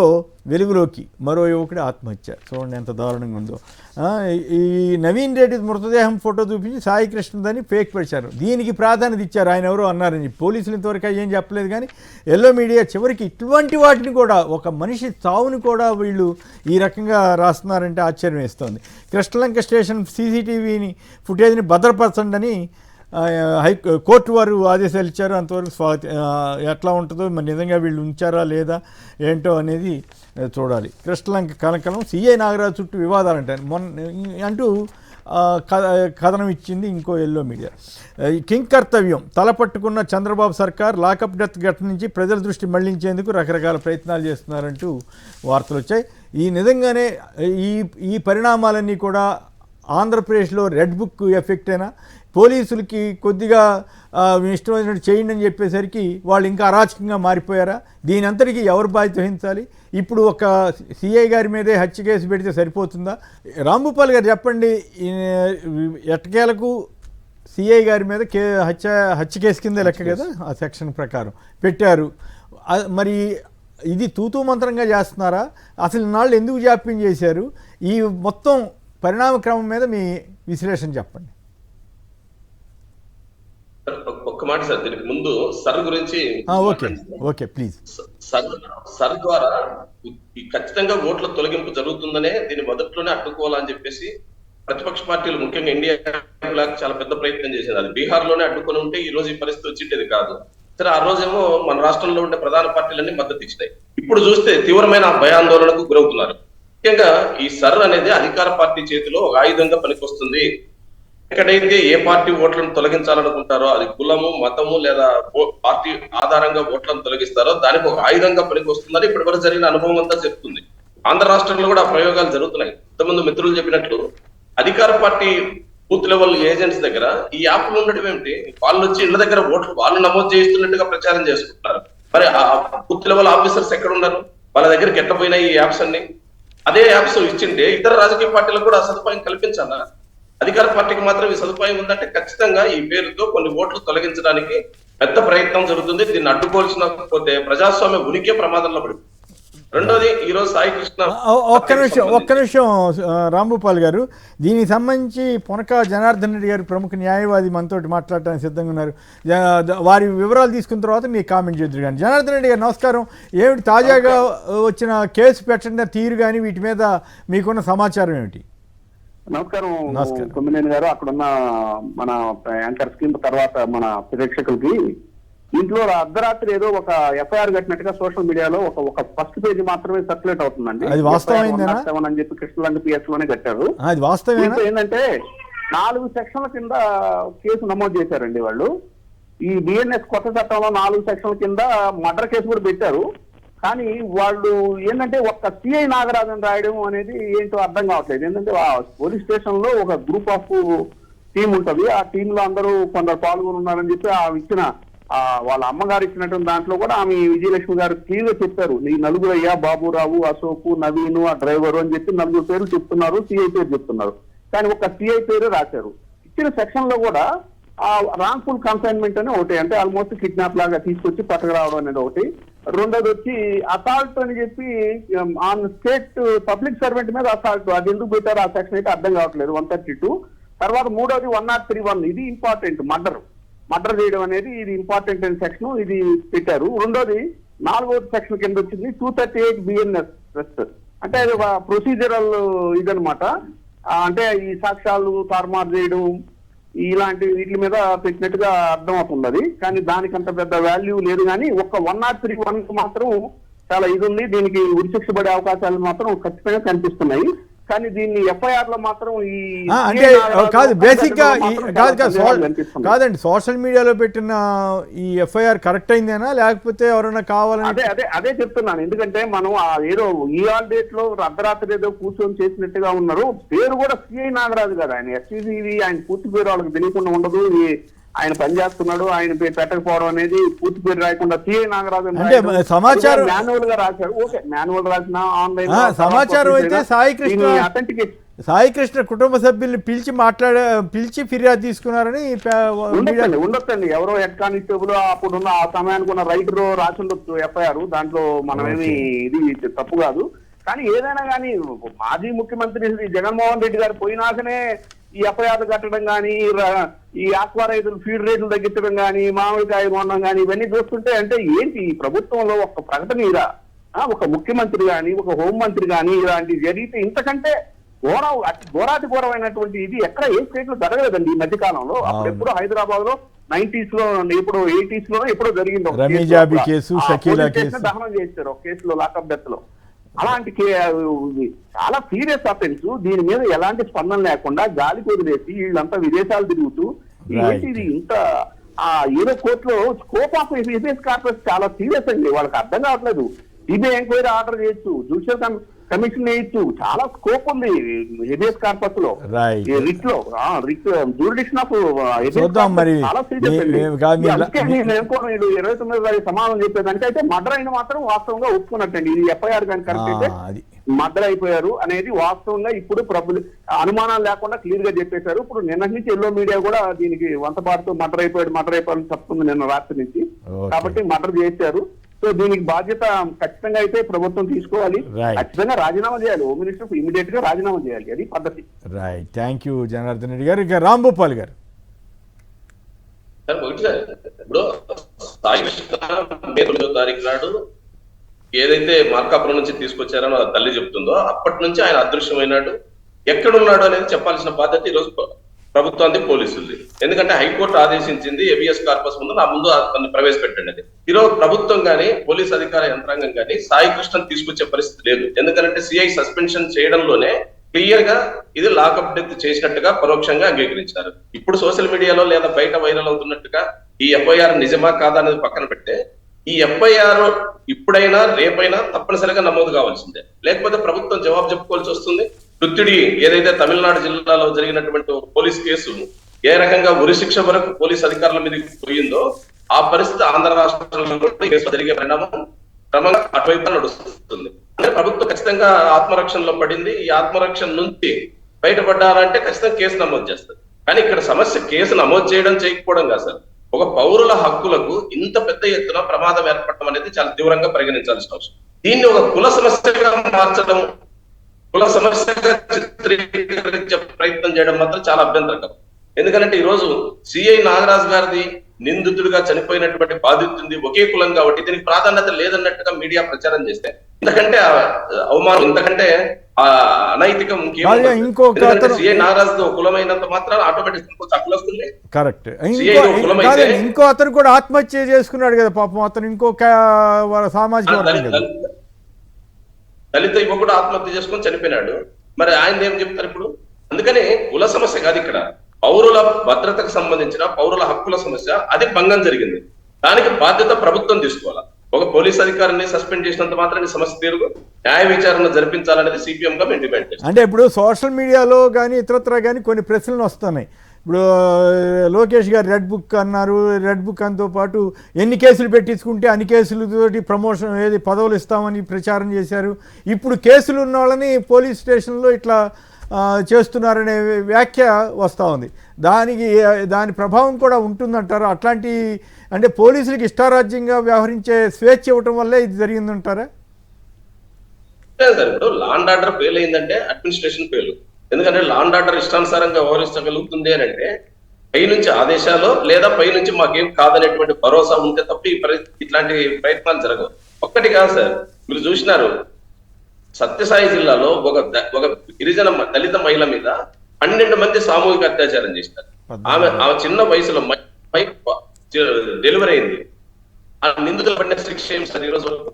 Speaker 1: వెలుగులోకి, మరో యువకుడి ఆత్మహత్య. చూడండి ఎంత దారుణంగా ఉందో. ఈ నవీన్ రెడ్డి మృతదేహం ఫోటో చూపించి సాయి కృష్ణదని ఫేక్ పెట్టారు. దీనికి ప్రాధాన్యత ఇచ్చారు. ఆయన ఎవరో అన్నారని పోలీసులు ఇంతవరకు ఏం చెప్పలేదు. కానీ ఎల్లో మీడియా చివరికి ఇటువంటి వాటిని కూడా, ఒక మనిషి చావుని కూడా వీళ్ళు ఈ రకంగా రాస్తున్నారంటే ఆశ్చర్యం వేస్తోంది. కృష్ణలంక స్టేషన్ సీసీటీవీని ఫుటేజ్ని భద్రపరచండి అని కోర్టు వారు ఆదేశాలు ఇచ్చారు. అంతవరకు ఎట్లా ఉంటుందో మరి, నిజంగా వీళ్ళు ఉంచారా లేదా ఏంటో అనేది చూడాలి. కృష్ణలంక కలకలం, సిఐ నాగరాజు చుట్టూ వివాదాలు అంటూ కథనం ఇచ్చింది ఇంకో ఎల్లో మీడియా. కింకర్తవ్యం తలపట్టుకున్న చంద్రబాబు సర్కార్ లాకప్ డెత్ ఘటన నుంచి ప్రజల దృష్టి మళ్లించేందుకు రకరకాల ప్రయత్నాలు చేస్తున్నారంటూ వార్తలు వచ్చాయి. ఈ నిజంగానే ఈ పరిణామాలన్నీ కూడా ఆంధ్రప్రదేశ్లో రెడ్ బుక్ ఎఫెక్ట్ అయినా, పోలీసులకి కొద్దిగా ఇష్టం వచ్చినట్టు చేయండి అని చెప్పేసరికి వాళ్ళు ఇంకా అరాచకంగా మారిపోయారా? దీని అంతటికీ ఎవరు బాధ్యత వహించాలి? ఇప్పుడు ఒక సిఐ గారి మీదే హత్య కేసు పెడితే సరిపోతుందా? రాంభూపాల్ గారు చెప్పండి, ఎట్టకేలకు సిఐ గారి మీద హత్య కేసు కింద లెక్క కదా ఆ సెక్షన్ ప్రకారం పెట్టారు. మరి ఇది తూతూ మంత్రంగా చేస్తున్నారా? అసలు నాళ్ళు ఎందుకు జాప్యం చేశారు? ఈ మొత్తం పరిణామ క్రమం మీద మీ విశ్లేషణ చెప్పండి.
Speaker 3: ఒక్క మాట సార్, దీనికి ముందు సర్ గురించి
Speaker 1: ఓకే ప్లీజ్.
Speaker 3: సర్ ద్వారా ఖచ్చితంగా ఓట్ల తొలగింపు జరుగుతుందనే దీన్ని మొదట్లోనే అడ్డుకోవాలని చెప్పేసి ప్రతిపక్ష పార్టీలు, ముఖ్యంగా ఇండియా బ్లాక్ చాలా పెద్ద ప్రయత్నం చేసింది. అది బీహార్ లోనే అడ్డుకొని ఉంటే ఈ రోజు ఈ పరిస్థితి వచ్చిండేది కాదు. సరే, ఆ రోజేమో మన రాష్ట్రంలో ఉండే ప్రధాన పార్టీలన్నీ మద్దతు ఇచ్చినాయి. ఇప్పుడు చూస్తే తీవ్రమైన భయాందోళనకు గురవుతున్నారు. ముఖ్యంగా ఈ సర్ అనేది అధికార పార్టీ చేతిలో ఒక ఆయుధంగా పనికొస్తుంది. ఎక్కడైతే ఏ పార్టీ ఓట్లను తొలగించాలనుకుంటారో, అది కులము, మతము లేదా పార్టీ ఆధారంగా ఓట్లను తొలగిస్తారో దానికి ఒక ఆయుధంగా పనికొస్తుందని ఇప్పటి వరకు జరిగిన అనుభవం అంతా చెప్తుంది. ఆంధ్ర రాష్ట్రంలో కూడా ఆ ప్రయోగాలు జరుగుతున్నాయి. ఇంతకుముందు మిత్రులు చెప్పినట్లు అధికార పార్టీ బూత్ లెవెల్ ఏజెంట్స్ దగ్గర ఈ యాప్లు ఉండడం ఏమిటి? వాళ్ళు వచ్చి ఇళ్ల దగ్గర ఓట్లు వాళ్ళు నమోదు చేస్తున్నట్టుగా ప్రచారం చేసుకుంటున్నారు. మరి ఆ బూత్ లెవెల్ ఆఫీసర్స్ ఎక్కడ ఉన్నారు? వాళ్ళ దగ్గరికి ఎట్టపోయినాయి ఈ యాప్స్ అన్ని? అదే యాప్స్ ఇచ్చింటే ఇతర రాజకీయ పార్టీలకు కూడా ఆ సదుపాయం కల్పించాలా? అధికార పార్టీకి మాత్రం ఈ సదుపాయం ఉందంటే ఖచ్చితంగా ఈ పేరుతో కొన్ని ఓట్లు తొలగించడానికి పెద్ద ప్రయత్నం జరుగుతుంది. దీన్ని అడ్డుకోవాల్సినకపోతే ప్రజాస్వామ్య ఉనికి ప్రమాదంలో పడుతుంది. రెండోది, ఈ రోజు సాయి కృష్ణ
Speaker 1: ఒక్క నిమిషం రాంభూపాల్ గారు, దీనికి సంబంధించి పొనక జనార్దన్ రెడ్డి గారు ప్రముఖ న్యాయవాది మనతో మాట్లాడటానికి సిద్ధంగా ఉన్నారు. వారి వివరాలు తీసుకున్న తర్వాత మీరు కామెంట్ చేద్దరు. కానీ జనార్దన్ రెడ్డి గారు నమస్కారం. ఏమిటి తాజాగా వచ్చిన కేసు పెట్టిన తీరు కానీ వీటి మీద మీకున్న సమాచారం ఏమిటి?
Speaker 4: నమస్కారం కొమ్మినేని గారు, అక్కడున్న మన యాంకర్ స్కీమ్ తర్వాత మన ప్రేక్షకులకి, ఇంట్లో అర్ధరాత్రి ఏదో ఒక ఎఫ్ఐఆర్ కట్టినట్టుగా సోషల్ మీడియాలో ఒక ఫస్ట్ పేజ్ మాత్రమే సర్క్యులేట్ అవుతుందండి.
Speaker 1: అది వాస్తవమైందేనా
Speaker 4: అని చెప్పి కృష్ణలంక పిఎస్ లోనే కట్టారు.
Speaker 1: అది వాస్తవమేనా?
Speaker 4: ఏంటంటే 4 సెక్షన్ల కింద కేసు నమోదు చేశారండి వాళ్ళు. ఈ బిఎన్ఎస్ కొత్త చట్టంలో 4 సెక్షన్ల కింద మర్డర్ కేసు కూడా పెట్టారు. కానీ వాళ్ళు ఏంటంటే ఒక్క సిఐ నాగరాజన్ రాయడం అనేది ఏంటో అర్థం కావట్లేదు. ఏంటంటే పోలీస్ స్టేషన్ లో ఒక గ్రూప్ ఆఫ్ టీం ఉంటది. ఆ టీమ్ లో అందరూ కొందరు పాల్గొని ఉన్నారని చెప్పి ఇచ్చిన వాళ్ళ అమ్మగారు ఇచ్చినటువంటి దాంట్లో కూడా ఆమె విజయలక్ష్మి గారు క్లియర్ గా చెప్పారు. ఈ నలుగురు అయ్యా, బాబురావు, అశోక్, నవీన్, ఆ డ్రైవరు అని చెప్పి 4 పేర్లు చెప్తున్నారు, సిఐ పేరు చెప్తున్నారు. కానీ ఒక సిఐ పేరు రాశారు. ఇచ్చిన సెక్షన్ లో కూడా రాంగ్ఫుల్ కన్సైన్మెంట్ అని ఒకటి, అంటే ఆల్మోస్ట్ కిడ్నాప్ లాగా తీసుకొచ్చి పట్టుకురావడం అనేది ఒకటి. రెండోది వచ్చి అసాల్ట్ అని చెప్పి ఆన్ స్టేట్ పబ్లిక్ సర్వెంట్ మీద అసాల్ట్, అది ఎందుకు పెట్టారు ఆ సెక్షన్ అయితే అర్థం కావట్లేదు. 132. తర్వాత మూడోది 103(1), ఇది ఇంపార్టెంట్. మర్డర్ చేయడం అనేది ఇది ఇంపార్టెంట్ అయిన సెక్షన్, ఇది పెట్టారు. రెండోది 4వ సెక్షన్ కింద వచ్చింది 238 బిఎన్ఎస్, అంటే అది ఒక ప్రొసీజరల్ ఇదనమాట. అంటే ఈ సాక్ష్యాలు తారుమారు చేయడం ఇలాంటి వీటి మీద పెట్టినట్టుగా అర్థం అవుతుంది అది. కానీ దానికంత పెద్ద వాల్యూ లేదు. కానీ ఒక్క 103(1) మాత్రం చాలా ఇది ఉంది. దీనికి ఉరిశిక్ష పడే అవకాశాలు మాత్రం ఖచ్చితంగా కనిపిస్తున్నాయి. కానీ దీన్ని ఎఫ్ఐఆర్ లో మాత్రం
Speaker 1: అంటే కాదు, బేసిక్ గా కాదండి, సోషల్ మీడియాలో పెట్టిన ఈ ఎఫ్ఐఆర్ కరెక్ట్ అయిందేనా లేకపోతే ఎవరైనా కావాలని?
Speaker 4: అదే చెప్తున్నాను. ఎందుకంటే మనం ఏదో ఈఆల్ డేట్ లో అర్ధరాత్రి ఏదో కూర్చొని చేసినట్టుగా ఉన్నారు. పేరు కూడా సిఐ నాగరాజు కదా, ఆయన ఎస్సీసీవి, ఆయన పూర్తి పేరు వాళ్ళకి తెలియకుండా ఉండదు. ఆయన పనిచేస్తున్నాడు, ఆయన పేరు పెట్టకపోవడం అనేది, పూర్తి పేరు రాయకుండా సిఐ నాగరాజు
Speaker 1: అంటే సమాచారం
Speaker 4: మాన్యువల్ గా రాశారు. ఓకే, మాన్యువల్ రాసిన ఆన్లైన్
Speaker 1: సమాచారం అయితే సాయి కృష్ణ సాయికృష్ణ కుటుంబ సభ్యుల్ని పిలిచి ఫిర్యాదు తీసుకున్నారని
Speaker 4: ఉండొచ్చండి. ఎవరో హెడ్ కానిస్టేబుల్ అప్పుడున్న ఆ సమయానికి ఉన్న రైటర్ రాసి ఉండొచ్చు ఎఫ్ఐఆర్. దాంట్లో మనమేమి ఇది తప్పు కాదు. కానీ ఏదైనా కానీ మాజీ ముఖ్యమంత్రి శ్రీ జగన్మోహన్ రెడ్డి గారు పోయినాకనే ఈ ఎఫ్ఐఆర్లు కట్టడం కానీ, ఈ ఆక్వా రైతులు ఫీడ్ రేట్లు తగ్గించడం కానీ, మామిడికాయ కొనడం కానీ, ఇవన్నీ చూస్తుంటే అంటే ఏంటి ఈ ప్రభుత్వంలో ఒక ప్రకటన ఒక ముఖ్యమంత్రి కానీ, ఒక హోంమంత్రి కానీ ఇలాంటివి జరిగితే ఇంతకంటే అతి ఘోరాతిఘోరమైనటువంటి ఇది ఎక్కడ ఏ స్టేట్ లో జరగలేదండి ఈ మధ్య కాలంలో. అప్పుడు ఎప్పుడో హైదరాబాద్ లో 90s లో, ఇప్పుడు 80s లో ఎప్పుడో జరిగింది. దహనం చేశారు ఒక కేసులో, లాకప్ డెత్ లో. అలాంటి చాలా సీరియస్ అఫెన్స్. దీని మీద ఎలాంటి స్పందన లేకుండా గాలికి వదిలేసి వీళ్ళంతా విదేశాలు తిరుగుతూ ఇది ఇంత ఏదో కోర్టులో స్కోప్ ఆఫ్ హెబియస్ కార్పస్ చాలా సీరియస్ అండి. వాళ్ళకి అర్థం కావట్లేదు. సిబిఐ ఎంక్వైరీ ఆర్డర్ చేయొచ్చు, జ్యుడిషియల్ కమిషన్ వేయచ్చు, చాలా స్కోప్ ఉంది హెబియస్ కార్పస్ లో, రిట్ లో, జ్యూరిడిక్షన్ ఆఫ్ చాలా సీరియస్ అండి. 29 సమాధానం చెప్పేదానికి అయితే మర్డర్ అయిన మాత్రం వాస్తవంగా ఒప్పుకున్నట్టండి. ఇది ఎఫ్ఐఆర్ కానీ కరెక్ట్ అయితే మర్డర్ అయిపోయారు అనేది వాస్తవంగా ఇప్పుడు అనుమానాలు లేకుండా క్లియర్ గా చెప్పేశారు. ఇప్పుడు నిన్న నుంచి ఎల్లో మీడియా కూడా దీనికి వంతపాటుతో మర్డర్ అయిపోయాడు చెప్తుంది నిన్న రాత్రి నుంచి. కాబట్టి మర్డర్ చేశారు. సో దీనికి బాధ్యత ఖచ్చితంగా అయితే ప్రభుత్వం తీసుకోవాలి. ఖచ్చితంగా రాజీనామా చేయాలి. హోమ్ మినిస్టర్ ఇమీడియట్ గా రాజీనామా చేయాలి. అది పద్ధతి.
Speaker 1: Right. Thank you Janardhan Reddy గారు. ఇక రాంభూపాల్ గారు.
Speaker 3: ఇప్పుడు 9వ తారీఖు నాడు ఏదైతే మార్కాపురం నుంచి తీసుకొచ్చారో తల్లి చెప్తుందో అప్పటి నుంచి ఆయన అదృశ్యమైనాడు. ఎక్కడున్నాడు అనేది చెప్పాల్సిన బాధ్యత ఈరోజు ప్రభుత్వానికి, పోలీసులది. ఎందుకంటే హైకోర్టు ఆదేశించింది హెబియస్ కార్పస్ ముందు నా ముందు అతన్ని ప్రవేశపెట్టండి. ఈరోజు ప్రభుత్వం కానీ, పోలీస్ అధికార యంత్రాంగం కానీ సాయికృష్ణను తీసుకొచ్చే పరిస్థితి లేదు. ఎందుకంటే సిఐ సస్పెన్షన్ చేయడంలోనే క్లియర్ గా ఇది లాకప్ డెత్ చేసినట్టుగా పరోక్షంగా అంగీకరించారు. ఇప్పుడు సోషల్ మీడియాలో లేదా బయట వైరల్ అవుతున్నట్టుగా ఈ ఎఫ్ఐఆర్ నిజమా కాదా అనేది పక్కన పెడితే ఈ ఎఫ్ఐఆర్ ఇప్పుడైనా రేపైనా తప్పనిసరిగా నమోదు కావాల్సిందే. లేకపోతే ప్రభుత్వం జవాబు చెప్పుకోవాల్సి వస్తుంది. కృత్యుడి ఏదైతే తమిళనాడు జిల్లాలో జరిగినటువంటి పోలీస్ కేసు ఏ రకంగా ఉరిశిక్ష వరకు పోలీస్ అధికారుల మీదకి పోయిందో ఆ పరిస్థితి ఆంధ్ర రాష్ట్రంలో జరిగే పరిణామం క్రమంగా అటువైపు నడుస్తుంది. అంటే ప్రభుత్వం ఖచ్చితంగా ఆత్మరక్షణలో పడింది. ఈ ఆత్మరక్షణ నుంచి బయటపడ్డారంటే ఖచ్చితంగా కేసు నమోదు చేస్తారు. కానీ ఇక్కడ సమస్య కేసు నమోదు చేయకపోవడం కాదు సార్. ఒక పౌరుల హక్కులకు ఇంత పెద్ద ఎత్తున ప్రమాదం ఏర్పడటం అనేది చాలా తీవ్రంగా పరిగణించాల్సిన అవసరం. దీన్ని ఒక కుల సమస్యగా మార్చడం, కుల సమస్యగా చిత్రీకరించే ప్రయత్నం చేయడం మాత్రం చాలా అభ్యంతరకరం. ఎందుకంటే ఈ రోజు సిఐ నాగరాజు గారిది నిందితుడిగా చనిపోయినటువంటి బాధితుంది ఒకే కులం కాబట్టి దీనికి ప్రాధాన్యత లేదన్నట్టుగా మీడియా ప్రచారం చేస్తే ఇంతకంటే అవమానం, ఇంతకంటే అనైతికం సిఐ నాగరాజు కులమైనంత మాత్రం ఆటోమేటిక్ హక్కులు వస్తుంది.
Speaker 1: కరెక్ట్. ఇంకో అతను కూడా ఆత్మహత్య చేసుకున్నాడు కదా పాపం. అతను ఇంకో సామాజిక
Speaker 3: దళిత యువకుడు ఆత్మహత్య చేసుకుని చనిపోయినాడు. మరి ఆయన ఏం చెప్తారు ఇప్పుడు? అందుకని కుల సమస్య కాదు ఇక్కడ, పౌరుల భద్రతకు సంబంధించిన పౌరుల హక్కుల సమస్య. అది భంగం జరిగింది, దానికి బాధ్యత ప్రభుత్వం తీసుకోవాలా. ఒక పోలీస్ అధికారిని సస్పెండ్ చేసినంత మాత్రాన్ని సమస్య తీరు, న్యాయ విచారణ జరిపించాలనేది సిపిఎం గా మేము డిమాండ్ చేస్తాం.
Speaker 1: అంటే ఇప్పుడు సోషల్ మీడియాలో కానీ ఇతరత్ర కానీ కొన్ని ప్రశ్నలు వస్తున్నాయి. ఇప్పుడు లోకేష్ గారు రెడ్ బుక్ అన్నారు. రెడ్ బుక్ అంతో పాటు ఎన్ని కేసులు పెట్టించుకుంటే అన్ని కేసులతోటి ప్రమోషన్ ఏది పదవులు ఇస్తామని ప్రచారం చేశారు. ఇప్పుడు కేసులు ఉన్న వాళ్ళని పోలీస్ స్టేషన్లో ఇట్లా చేస్తున్నారనే వ్యాఖ్య వస్తూ ఉంది. దాని ప్రభావం కూడా ఉంటుందంటారా? అట్లాంటి అంటే పోలీసులకు ఇష్టారాజ్యంగా వ్యవహరించే స్వేచ్ఛ ఇవ్వటం వల్లే ఇది జరిగిందంటారా?
Speaker 3: ఇప్పుడు లా అండ్ ఆర్డర్ ఫెయిల్ అయిందంటే అడ్మినిస్ట్రేషన్ ఫెయిల్. ఎందుకంటే లా అండ్ ఆర్డర్ ఇష్టానుసారంగా వ్యవహరించగలుగుతుంది అని అంటే పై నుంచి ఆదేశాలు లేదా పై నుంచి మాకేం కాదనేటువంటి భరోసా ఉంటే తప్ప ఇట్లాంటి ప్రయత్నాలు జరగవు. ఒక్కటి కాదు సార్, మీరు చూసినారు సత్యసాయి జిల్లాలో ఒక గిరిజన దళిత మహిళ మీద 12 మంది సామూహిక అత్యాచారం చేసినారు. ఆమె చిన్న వయసులో డెలివరీ అయింది. ఆ నిందితులు పడిన శిక్ష ఏం సార్? ఈ రోజు వరకు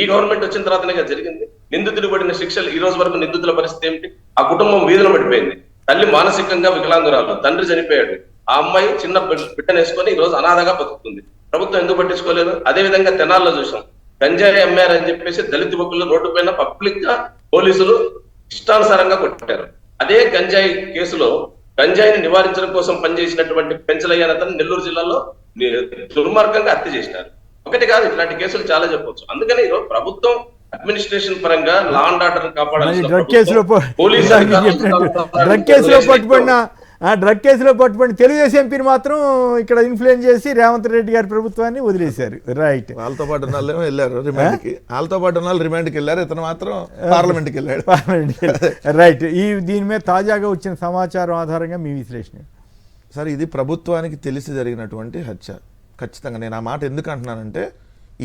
Speaker 3: ఈ గవర్నమెంట్ వచ్చిన తర్వాతనే జరిగింది. నిందితులు పడిన శిక్షలు ఈ రోజు వరకు నిందితుల పరిస్థితి ఏమిటి? ఆ కుటుంబం వీధిలో పడిపోయింది. తల్లి మానసికంగా వికలాంగురాలు, తండ్రి చనిపోయాడు. ఆ అమ్మాయి చిన్న బిడ్డను వేసుకొని ఈ రోజు అనాథగా బతుకుతుంది. ప్రభుత్వం ఎందుకు పట్టించుకోలేదు? అదే విధంగా తెనాల్లో చూసాం, గంజాయి అమ్మారని చెప్పేసి దళిత యువకులు రోడ్డు పైన పబ్లిక్ గా పోలీసులు ఇష్టానుసారంగా కొట్టారు. అదే గంజాయి కేసులో గంజాయిని నివారించడం కోసం పనిచేసినటువంటి పెంచలయ్య అతను నెల్లూరు జిల్లాలో దుర్మార్గంగా హత్య చేసినారు. ఒకటి కాదు, ఇట్లాంటి కేసులు చాలా చెప్పవచ్చు. అందుకని ఈరోజు ప్రభుత్వం అడ్మినిస్ట్రేషన్ పరంగా లా అండ్ ఆర్డర్
Speaker 1: మరి
Speaker 3: కాపాడాల్సిన
Speaker 1: డ్రగ్ కేసులో
Speaker 3: పోలీస్
Speaker 1: డ్రగ్ కేసులో పట్టుబడిన డ్రగ్ కేసులో పట్టుబడిన తెలుగుదేశం ఎంపీని మాత్రం ఇక్కడ ఇన్ఫ్లుయెన్స్ చేసి రేవంత్ రెడ్డి గారి ప్రభుత్వాన్ని వదిలేశారు. రైట్.
Speaker 2: వాళ్ళతో పాటు ఉన్న వాళ్ళు వెళ్ళారు రిమాండ్కి, వాళ్ళతో పాటు ఉన్న వాళ్ళు రిమాండ్కి వెళ్ళారు, ఇతను మాత్రం పార్లమెంట్కి వెళ్ళాడు.
Speaker 1: రైట్. దీని మీద తాజాగా వచ్చిన సమాచారం ఆధారంగా మీ విశ్లేషణ?
Speaker 2: సార్, ఇది ప్రభుత్వానికి తెలిసి జరిగినటువంటి హత్య. ఖచ్చితంగా నేను ఆ మాట ఎందుకు అంటున్నానంటే,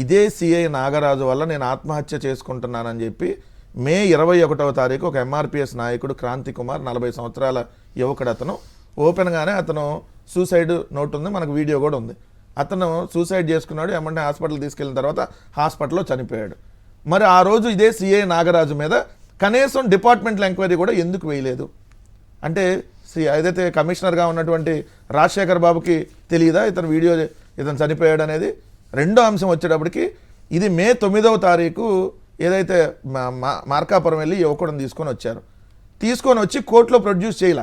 Speaker 2: ఇదే సిఐ నాగరాజు వల్ల నేను ఆత్మహత్య చేసుకుంటున్నానని చెప్పి మే 21వ తారీఖు ఒక ఎంఆర్పిఎస్ నాయకుడు క్రాంతి కుమార్ 40 సంవత్సరాల యువకుడు, అతను ఓపెన్గానే అతను సూసైడ్ నోట్ ఉంది, మనకు వీడియో కూడా ఉంది. అతను సూసైడ్ చేసుకున్నాడు, ఏమంటే హాస్పిటల్ తీసుకెళ్ళిన తర్వాత హాస్పిటల్లో చనిపోయాడు. మరి ఆ రోజు ఇదే సిఐ నాగరాజు మీద కనీసం డిపార్ట్మెంటల్ ఎంక్వైరీ కూడా ఎందుకు వేయలేదు అంటే, ఏదైతే కమిషనర్గా ఉన్నటువంటి రాజశేఖర్ బాబుకి తెలియదా ఇతను ఇతను చనిపోయాడు అనేది? రెండో అంశం వచ్చేటప్పటికి ఇది మే 9వ తారీఖు ఏదైతే మార్కాపురం వెళ్ళి యువకుడిని తీసుకొని వచ్చి కోర్టులో ప్రొడ్యూస్ చేయాల.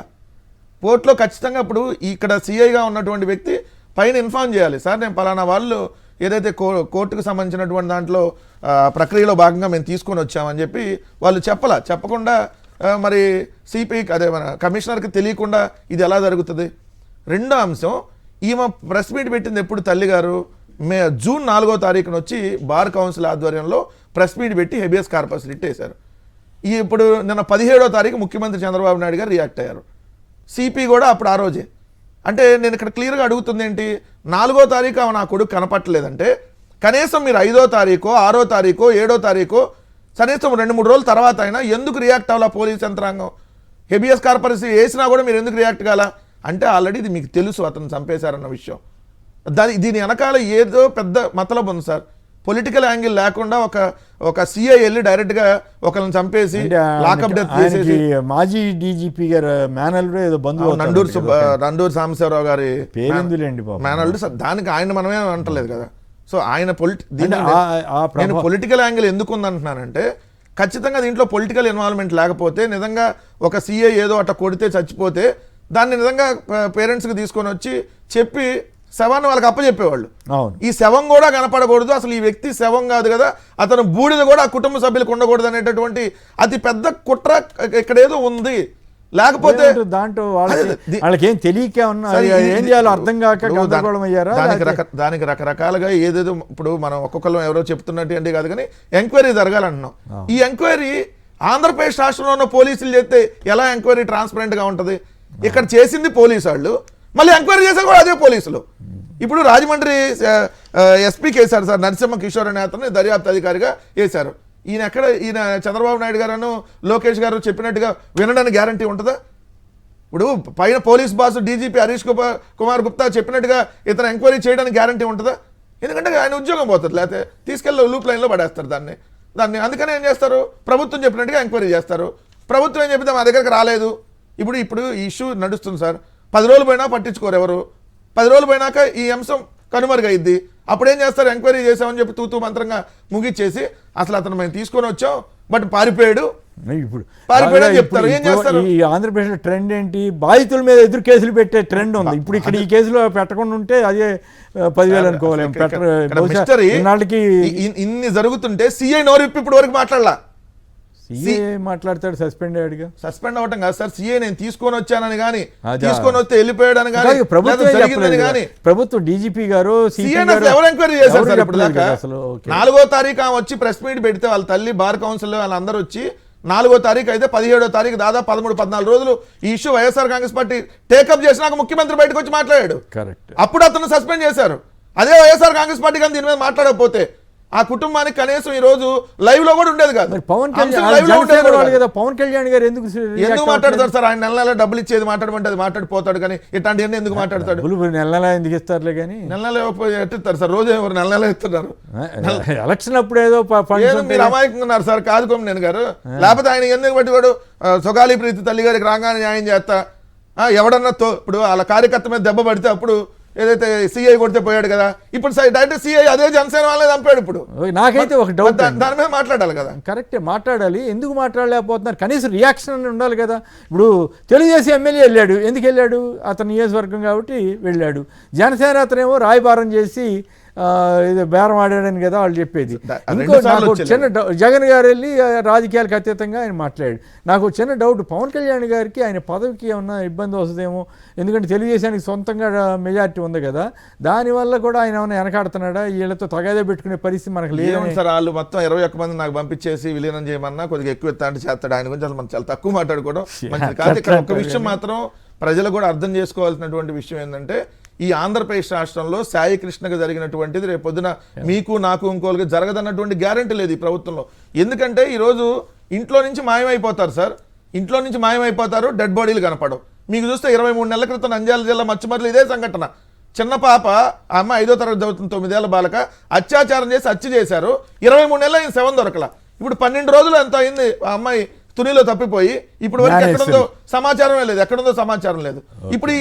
Speaker 2: కోర్టులో ఖచ్చితంగా ఇప్పుడు ఇక్కడ సిఐగా ఉన్నటువంటి వ్యక్తి పైన ఇన్ఫార్మ్ చేయాలి, సార్ నేను పలానా వాళ్ళు ఏదైతే కోర్టుకు సంబంధించినటువంటి దాంట్లో ప్రక్రియలో భాగంగా మేము తీసుకొని వచ్చామని చెప్పి వాళ్ళు చెప్పకుండా మరి సిపి అదే మన కమిషనర్కి తెలియకుండా ఇది ఎలా జరుగుతుంది? రెండో అంశం, ఈమె ప్రెస్ మీట్ పెట్టింది ఎప్పుడు? తల్లిగారు జూన్ 4వ తారీఖున వచ్చి బార్ కౌన్సిల్ ఆధ్వర్యంలో ప్రెస్ మీట్ పెట్టి హెబియస్ కార్పస్ రిట్ వేశారు. ఇప్పుడు నిన్న 17వ తారీఖు ముఖ్యమంత్రి చంద్రబాబు నాయుడు గారు రియాక్ట్ అయ్యారు, సిపి కూడా అప్పుడు ఆ రోజే. అంటే నేను ఇక్కడ క్లియర్గా అడుగుతుంది ఏంటి, 4వ తారీఖు ఆమె నా కొడుకు కనపట్టలేదంటే కనీసం మీరు 5వ తారీఖు 6వ తారీఖు 7వ తారీఖు కనీసం 2-3 రోజుల తర్వాత అయినా ఎందుకు రియాక్ట్ అవ్వాలా పోలీస్ యంత్రాంగం? హెబియస్ కార్పస్ వేసినా కూడా మీరు ఎందుకు రియాక్ట్ కాలా అంటే, ఆల్రెడీ ఇది మీకు తెలుసు అతను చంపేశారన్న విషయం. దీని వెనకాల ఏదో పెద్ద మతలబు ఉంది సార్. పొలిటికల్ యాంగిల్ లేకుండా ఒక సిఐ వెళ్ళి డైరెక్ట్గా ఒకరిని చంపేసి లాకప్ డెత్ చేసేసి,
Speaker 1: మాజీ డీజీపీ గారు మేనల్లుడు ఏదో బంధువు
Speaker 2: నండూరు సాంబశివరావు గారి
Speaker 1: పేరెందులేండి
Speaker 2: మేనల్లుడు, మనమే అంటలేదు కదా. సో ఆయన నేను పొలిటికల్ యాంగిల్ ఎందుకు ఉందంటున్నానంటే, ఖచ్చితంగా దీంట్లో పొలిటికల్ ఇన్వాల్వ్మెంట్ లేకపోతే నిజంగా ఒక సిఐ ఏదో అట్లా కొడితే చచ్చిపోతే దాన్ని నిజంగా పేరెంట్స్కి తీసుకొని వచ్చి చెప్పి శవాన్ని వాళ్ళకి అప్పచెప్పేవాళ్ళు. ఈ శవం కూడా కనపడకూడదు, అసలు ఈ వ్యక్తి శవం కాదు కదా, అతను బూడిద కూడా ఆ కుటుంబ సభ్యులకు ఉండకూడదు అనేటటువంటి అతి పెద్ద కుట్ర ఇక్కడ ఏదో ఉంది. లేకపోతే
Speaker 1: దాంట్లో వాళ్ళకి ఏం తెలియక ఏం చేయాలో అర్థం కాక గందరగోళం అయ్యారా?
Speaker 2: దానికి రకరకాలుగా ఏదేదో ఇప్పుడు మనం ఒక్కొక్కరు ఎవరో చెప్తున్నట్టు అంటే కాదు, కానీ ఎంక్వైరీ జరగాలంటున్నాం. ఈ ఎంక్వైరీ ఆంధ్రప్రదేశ్ రాష్ట్రంలో ఉన్న పోలీసులు చేస్తే ఎలా ఎంక్వైరీ ట్రాన్స్పరెంట్గా ఉంటుంది? ఇక్కడ చేసింది పోలీసు వాళ్ళు, మళ్ళీ ఎంక్వైరీ చేశారు కూడా అదే పోలీసులు. ఇప్పుడు రాజమండ్రి ఎస్పీకి వేశారు సార్, నరసింహ కిషోర్ అనే అతను దర్యాప్తు అధికారిగా వేశారు. ఈయన చంద్రబాబు నాయుడు గారు లోకేష్ గారు చెప్పినట్టుగా వినడానికి గ్యారంటీ ఉంటుందా? ఇప్పుడు పైన police boss DGP Harish Kumar Gupta చెప్పినట్టుగా ఇతను ఎంక్వైరీ చేయడానికి గ్యారంటీ ఉంటుందా? ఎందుకంటే ఆయన ఉద్యోగం పోతుంది, లేకపోతే తీసుకెళ్ళి లూప్ లైన్లో పడేస్తారు దాన్ని. అందుకని ఏం చేస్తారు, ప్రభుత్వం చెప్పినట్టుగా ఎంక్వైరీ చేస్తారు. ప్రభుత్వం ఏం చెప్తే మా దగ్గరికి రాలేదు. ఇప్పుడు ఈ ఇష్యూ నడుస్తుంది సార్, 10 రోజులు పోయినా పట్టించుకోరు ఎవరు. 10 రోజులు పోయినాక ఈ అంశం కనుమరుగైద్ది. అప్పుడేం చేస్తారు, ఎంక్వైరీ చేసామని చెప్పి తూతూ మంత్రంగా ముగిచ్చేసి అసలు అతను మేము తీసుకొని వచ్చాం బట్ పారిపోయాడు అని చెప్తారు. ఏం చేస్తారు?
Speaker 1: ఈ ఆంధ్రప్రదేశ్ ట్రెండ్ ఏంటి, బాధితుల మీద ఎదురు కేసులు పెట్టే ట్రెండ్ ఉంది. ఇప్పుడు ఇక్కడ ఈ కేసులో పెట్టకుండా ఉంటే అదే 10,000 అనుకోవాలి.
Speaker 2: ఇన్ని జరుగుతుంటే సిఐ నోరిప్పి ఇప్పుడు వరకు మాట్లాడలా.
Speaker 1: మాట్లాడతాడు, సస్పెండ్ అయ్యాడుగా.
Speaker 2: సస్పెండ్ అవటం కాదు సార్, సిఐ నేను తీసుకొని వచ్చానని కానీ తీసుకొని వస్తే వెళ్ళిపోయాడని కానీ
Speaker 1: ప్రభుత్వం డీజీపీ గారు
Speaker 2: ఎవరు ఎంక్వైరీ చేశారు సార్ ఇప్పుడు దాకా? 4వ తారీఖు ఆమె వచ్చి ప్రెస్ మీట్ పెడితే వాళ్ళ తల్లి బార్ కౌన్సిల్ వాళ్ళందరూ వచ్చి 4వ తారీఖు అయితే 17వ తారీఖు దాదాపు 13-14 రోజులు ఈ issue YSR Congress party take up చేసినాక ముఖ్యమంత్రి బయటకు వచ్చి మాట్లాడాడు. అప్పుడు అతను సస్పెండ్ చేశారు. అదే వైఎస్ఆర్ కాంగ్రెస్ పార్టీ కానీ దీని మీద మాట్లాడకపోతే ఆ కుటుంబానికి కనీసం ఈ రోజు లైవ్ లో కూడా ఉండేది కాదు.
Speaker 1: పవన్ కళ్యాణ్ గారు
Speaker 2: ఎందుకు మాట్లాడతారు సార్? ఆయన నెల డబ్బులు ఇచ్చేది మాట్లాడమంటే అది మాట్లాడిపోతాడు, కానీ ఇట్లాంటివన్నీ ఎందుకు మాట్లాడతాడు?
Speaker 1: నెల ఎందుకు ఇస్తారులే, కానీ
Speaker 2: నెల ఎట్టిస్తారు సార్? రోజు ఎవరు నెల ఇస్తున్నారు?
Speaker 1: ఎలక్షన్ అప్పుడు ఏదో
Speaker 2: మీరు అమాయకంగా ఉన్నారు సార్. కాదు కొమ్మినేని గారు, లేకపోతే ఆయన ఎందుకు బట్టి వాడు సొగాలి ప్రీతి తల్లి గారికి రాగానే న్యాయం చేస్తా, ఎవడన్నా ఇప్పుడు వాళ్ళ కార్యకర్త మీద దెబ్బ పడితే అప్పుడు ఏదైతే సిఐ కొడితే పోయాడు కదా, ఇప్పుడు డైరెక్ట్ సిఐ అదే జనసేన వాళ్ళే చంపాడు. ఇప్పుడు
Speaker 1: నాకైతే ఒక డౌట్,
Speaker 2: దాని మీద మాట్లాడాలి కదా.
Speaker 1: కరెక్టే, మాట్లాడాలి. ఎందుకు మాట్లాడలేకపోతున్నారు? కనీసం రియాక్షన్ ఉండాలి కదా. ఇప్పుడు తెలుగుదేశం ఎమ్మెల్యే వెళ్ళాడు, ఎందుకు వెళ్ళాడు? అతని నియోజకవర్గం కాబట్టి వెళ్ళాడు. జనసేన అతనేమో రాయబారం చేసి ఇది బేరం ఆడాడని కదా వాళ్ళు చెప్పేది.
Speaker 2: రెండు
Speaker 1: ఇంకో
Speaker 2: సార్లు
Speaker 1: నాకు చిన్న జగన్ గారు వెళ్ళి రాజకీయాలకు అతీతంగా ఆయన మాట్లాడాడు. నాకు చిన్న డౌట్, పవన్ కళ్యాణ్ గారికి ఆయన పదవికి ఏమన్నా ఇబ్బంది వస్తుందేమో, ఎందుకంటే తెలుగుదేశానికి సొంతంగా మెజార్టీ ఉంది కదా, దానివల్ల కూడా ఆయన ఏమైనా వెనకాడుతున్నాడా, వీళ్ళతో తగాదే పెట్టుకునే పరిస్థితి మనకు లేదు
Speaker 2: సార్. వాళ్ళు మొత్తం 21 మంది నాకు పంపించేసి విలీనం చేయమన్నా కొద్దిగా ఎక్కువ ఎత్తాంటి చేస్తాడు. ఆయన గురించి అసలు మనం చాలా తక్కువ మాట్లాడుకోవడం మంచిది కాదు. ఇక్కడ ఒక విషయం మాత్రం ప్రజలు కూడా అర్థం చేసుకోవాల్సినటువంటి విషయం ఏంటంటే, ఈ ఆంధ్రప్రదేశ్ రాష్ట్రంలో సాయి కృష్ణకు జరిగినటువంటిది రేపు పొద్దున మీకు నాకు ఇంకోళ్ళకి జరగదన్నటువంటి గ్యారెంటీ లేదు ఈ ప్రభుత్వంలో. ఎందుకంటే ఈరోజు ఇంట్లో నుంచి మాయమైపోతారు సార్, ఇంట్లో నుంచి మాయమైపోతారు, డెడ్ బాడీలు కనపడవు. మీకు చూస్తే 23 నెలల క్రితం నంద్యాల జిల్లా మచ్చిమర్లు ఇదే సంఘటన. చిన్న పాప, ఆ అమ్మ 5వ తరగతి చదువుతున్న 9 ఏళ్ల బాలక, అత్యాచారం చేసి హత్య చేశారు. 23 నెలలు ఆయన శవం దొరకల. ఇప్పుడు 12 రోజులు ఎంత అయింది ఆ అమ్మాయి తునిలో తప్పిపోయి. ఇప్పుడు వరకు ఎక్కడుందో సమాచారమే లేదు, ఎక్కడుందో సమాచారం లేదు. ఇప్పుడు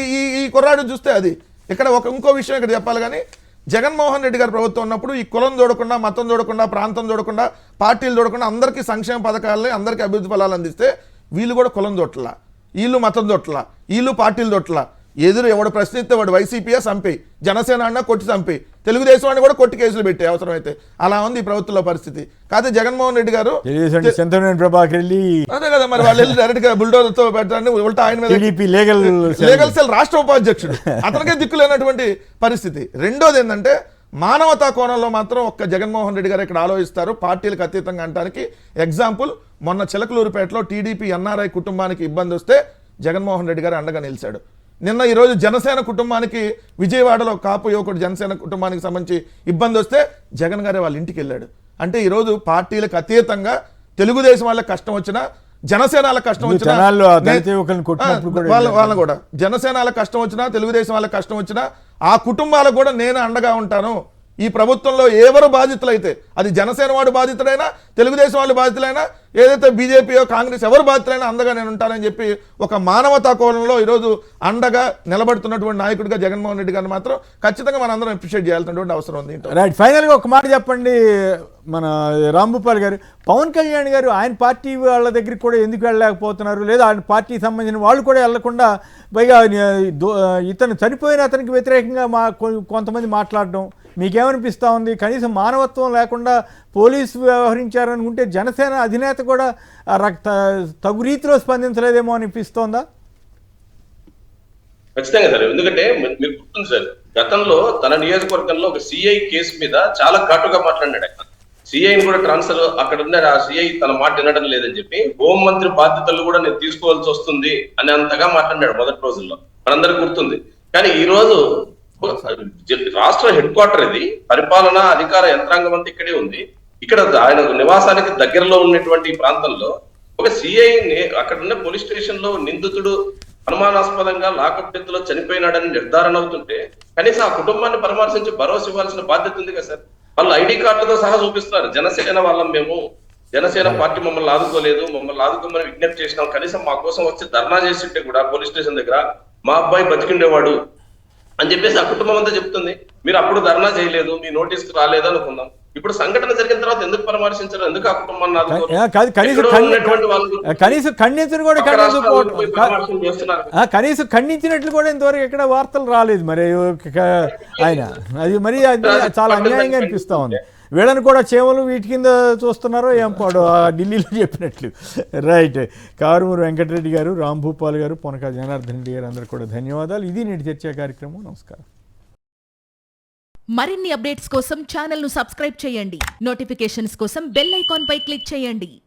Speaker 2: ఈ కుర్రాడు చూస్తే అది ఇక్కడ ఇంకో విషయం ఇక్కడ చెప్పాలి. కానీ జగన్మోహన్ రెడ్డి గారి ప్రభుత్వం ఉన్నప్పుడు ఈ కులం చూడకుండా, మతం చూడకుండా, ప్రాంతం చూడకుండా, పార్టీలు చూడకుండా అందరికీ సంక్షేమ పథకాలని, అందరికీ అభివృద్ధి ఫలాలు అందిస్తే వీళ్ళు కూడా కులం దొట్ల, వీళ్ళు మతం దొట్ల, వీళ్ళు పార్టీలు దొట్ల. ఎదురు ఎవడు ప్రశ్నిస్తే వాడు వైసీపీయా చంపి, జనసేన అన్నా కొట్టి చంపి, తెలుగుదేశం అని కూడా కొట్టి కేసులు పెట్టే అవసరమైతే. అలా ఉంది ఈ ప్రభుత్వంలో పరిస్థితి. కాదు జగన్మోహన్ రెడ్డి గారు అదే కదా మరి వాళ్ళు వెళ్ళి డైరెక్ట్ గా బుల్డోజర్ తో పెట్టాలని ఉల్టా ఆయన మీద లీగల్ సెల్ రాష్ట్ర ఉపాధ్యక్షుడు, అతనికే దిక్కులేనటువంటి పరిస్థితి. రెండోది ఏంటంటే, మానవతా కోణంలో మాత్రం ఒక్క జగన్మోహన్ రెడ్డి గారు ఇక్కడ ఆలోచిస్తారు, పార్టీలకు అతీతంగా అంటానికి. ఎగ్జాంపుల్, మొన్న చిలకలూరుపేటలో టీడీపీ ఎన్ఆర్ఐ కుటుంబానికి ఇబ్బంది వస్తే జగన్మోహన్ రెడ్డి గారు అండగా నిలిచాడు. నిన్న ఈరోజు జనసేన కుటుంబానికి, విజయవాడలో కాపు యువకుడు జనసేన కుటుంబానికి సంబంధించి ఇబ్బంది వస్తే జగన్ గారే వాళ్ళ ఇంటికి వెళ్ళాడు. అంటే ఈరోజు పార్టీలకు అతీతంగా తెలుగుదేశం వాళ్ళకి కష్టం వచ్చినా, జనసేన వాళ్ళకి కష్టం వచ్చినా, వాళ్ళ కూడా జనసేన వాళ్ళకి కష్టం వచ్చినా, తెలుగుదేశం వాళ్ళకి కష్టం వచ్చినా ఆ కుటుంబాలకు కూడా నేను అండగా ఉంటాను. ఈ ప్రభుత్వంలో ఎవరు బాధితులైతే, అది జనసేన వాడు బాధితుడైనా, తెలుగుదేశం వాళ్ళు బాధితులైనా, ఏదైతే బీజేపీయో కాంగ్రెస్ ఎవరు బాధితులైనా అండగా నేను ఉంటానని చెప్పి ఒక మానవతా కోణంలో ఈరోజు అండగా నిలబడుతున్నటువంటి నాయకుడిగా జగన్మోహన్ రెడ్డి గారిని మాత్రం ఖచ్చితంగా మనం అందరం అప్రిషియేట్ చేయాల్సినటువంటి అవసరం ఉంది.
Speaker 1: రైట్, ఫైనల్గా ఒక మాట చెప్పండి మన రాంభూపాల్ గారు, పవన్ కళ్యాణ్ గారు ఆయన పార్టీ వాళ్ళ దగ్గరికి కూడా ఎందుకు వెళ్ళలేకపోతున్నారు, లేదా ఆయన పార్టీకి సంబంధించిన వాళ్ళు కూడా వెళ్లకుండా, పైగా ఇతను చనిపోయిన అతనికి వ్యతిరేకంగా కొంతమంది మాట్లాడడం మీకేమనిపిస్తూ ఉంది? కనీసం మానవత్వం లేకుండా పోలీసు వ్యవహరించారనుకుంటే జనసేన అధినేత కూడా తగు రీతిలో స్పందించలేదేమో అనిపిస్తోందా?
Speaker 3: ఖచ్చితంగా సార్, ఎందుకంటే మీరు గుర్తుంది సార్, గతంలో తన నియోజకవర్గంలో ఒక సిఐ కేసు మీద చాలా ఘాటుగా మాట్లాడాడు. ఆయన సిఐని కూడా ట్రాన్స్ఫర్, అక్కడ ఉన్న ఆ సిఐ తన మాట వినడం లేదని చెప్పి హోంమంత్రి బాధ్యతలు కూడా నేను తీసుకోవాల్సి వస్తుంది అని అంతగా మాట్లాడాడు మొదటి రోజుల్లో, మనందరికీ గుర్తుంది. కానీ ఈ రోజు రాష్ట్ర హెడ్ క్వార్టర్ ఇది, పరిపాలన అధికార యంత్రాంగం అంతా ఇక్కడే ఉంది. ఇక్కడ ఆయన నివాసానికి దగ్గరలో ఉన్నటువంటి ప్రాంతంలో ఒక సిఐని, అక్కడ ఉన్న పోలీస్ స్టేషన్ లో నిందితుడు అనుమానాస్పదంగా లాకప్ డెత్ లో చనిపోయినాడని నిర్ధారణ అవుతుంటే కనీసం ఆ కుటుంబాన్ని పరామర్శించి భరోసా ఇవ్వాల్సిన బాధ్యత ఉంది కదా సార్. వాళ్ళు ఐడి కార్డులతో సహా చూపిస్తున్నారు, జనసేన వాళ్ళం మేము, జనసేన పార్టీ మమ్మల్ని ఆదుకోలేదు, మమ్మల్ని ఆదుకోమని విజ్ఞప్తి చేసినాం, కనీసం మా కోసం వచ్చి ధర్నా చేసింటే కూడా పోలీస్ స్టేషన్ దగ్గర మా అబ్బాయి బతికిండేవాడు అని చెప్పేసి ఆ కుటుంబం అంతా చెప్తుంది. మీరు అప్పుడు ధర్నా చేయలేదు, మీ నోటీస్కి రాలేదు అనుకుందాం. ఇప్పుడు సంఘటన జరిగిన తర్వాత ఎందుకు పరామర్శించరు, ఎందుకు ఆ కుటుంబాన్ని
Speaker 1: కనీసం ఖండించినట్లు కూడా ఇంతవరకు ఎక్కడ వార్తలు రాలేదు. మరి ఆయన అది మరి చాలా అన్యాయంగా అనిపిస్తా ఉంది. వీళ్ళని కూడా చేమలు వీటి కింద చూస్తున్నారో ఏం పాడు ఢిల్లీలో చెప్పినట్లు. రైట్, కారుమూరి వెంకటరెడ్డి గారు, రాంభూపాల్ గారు, పొనక జనార్దన్ రెడ్డి గారు అందరూ కూడా ధన్యవాదాలు. ఇది నేటి చర్చా కార్యక్రమం. నమస్కారం.
Speaker 5: మరిన్ని అప్డేట్స్ కోసం ఛానల్ను సబ్స్క్రైబ్ చేయండి. నోటిఫికేషన్స్ కోసం బెల్ ఐకాన్ పై క్లిక్ చేయండి.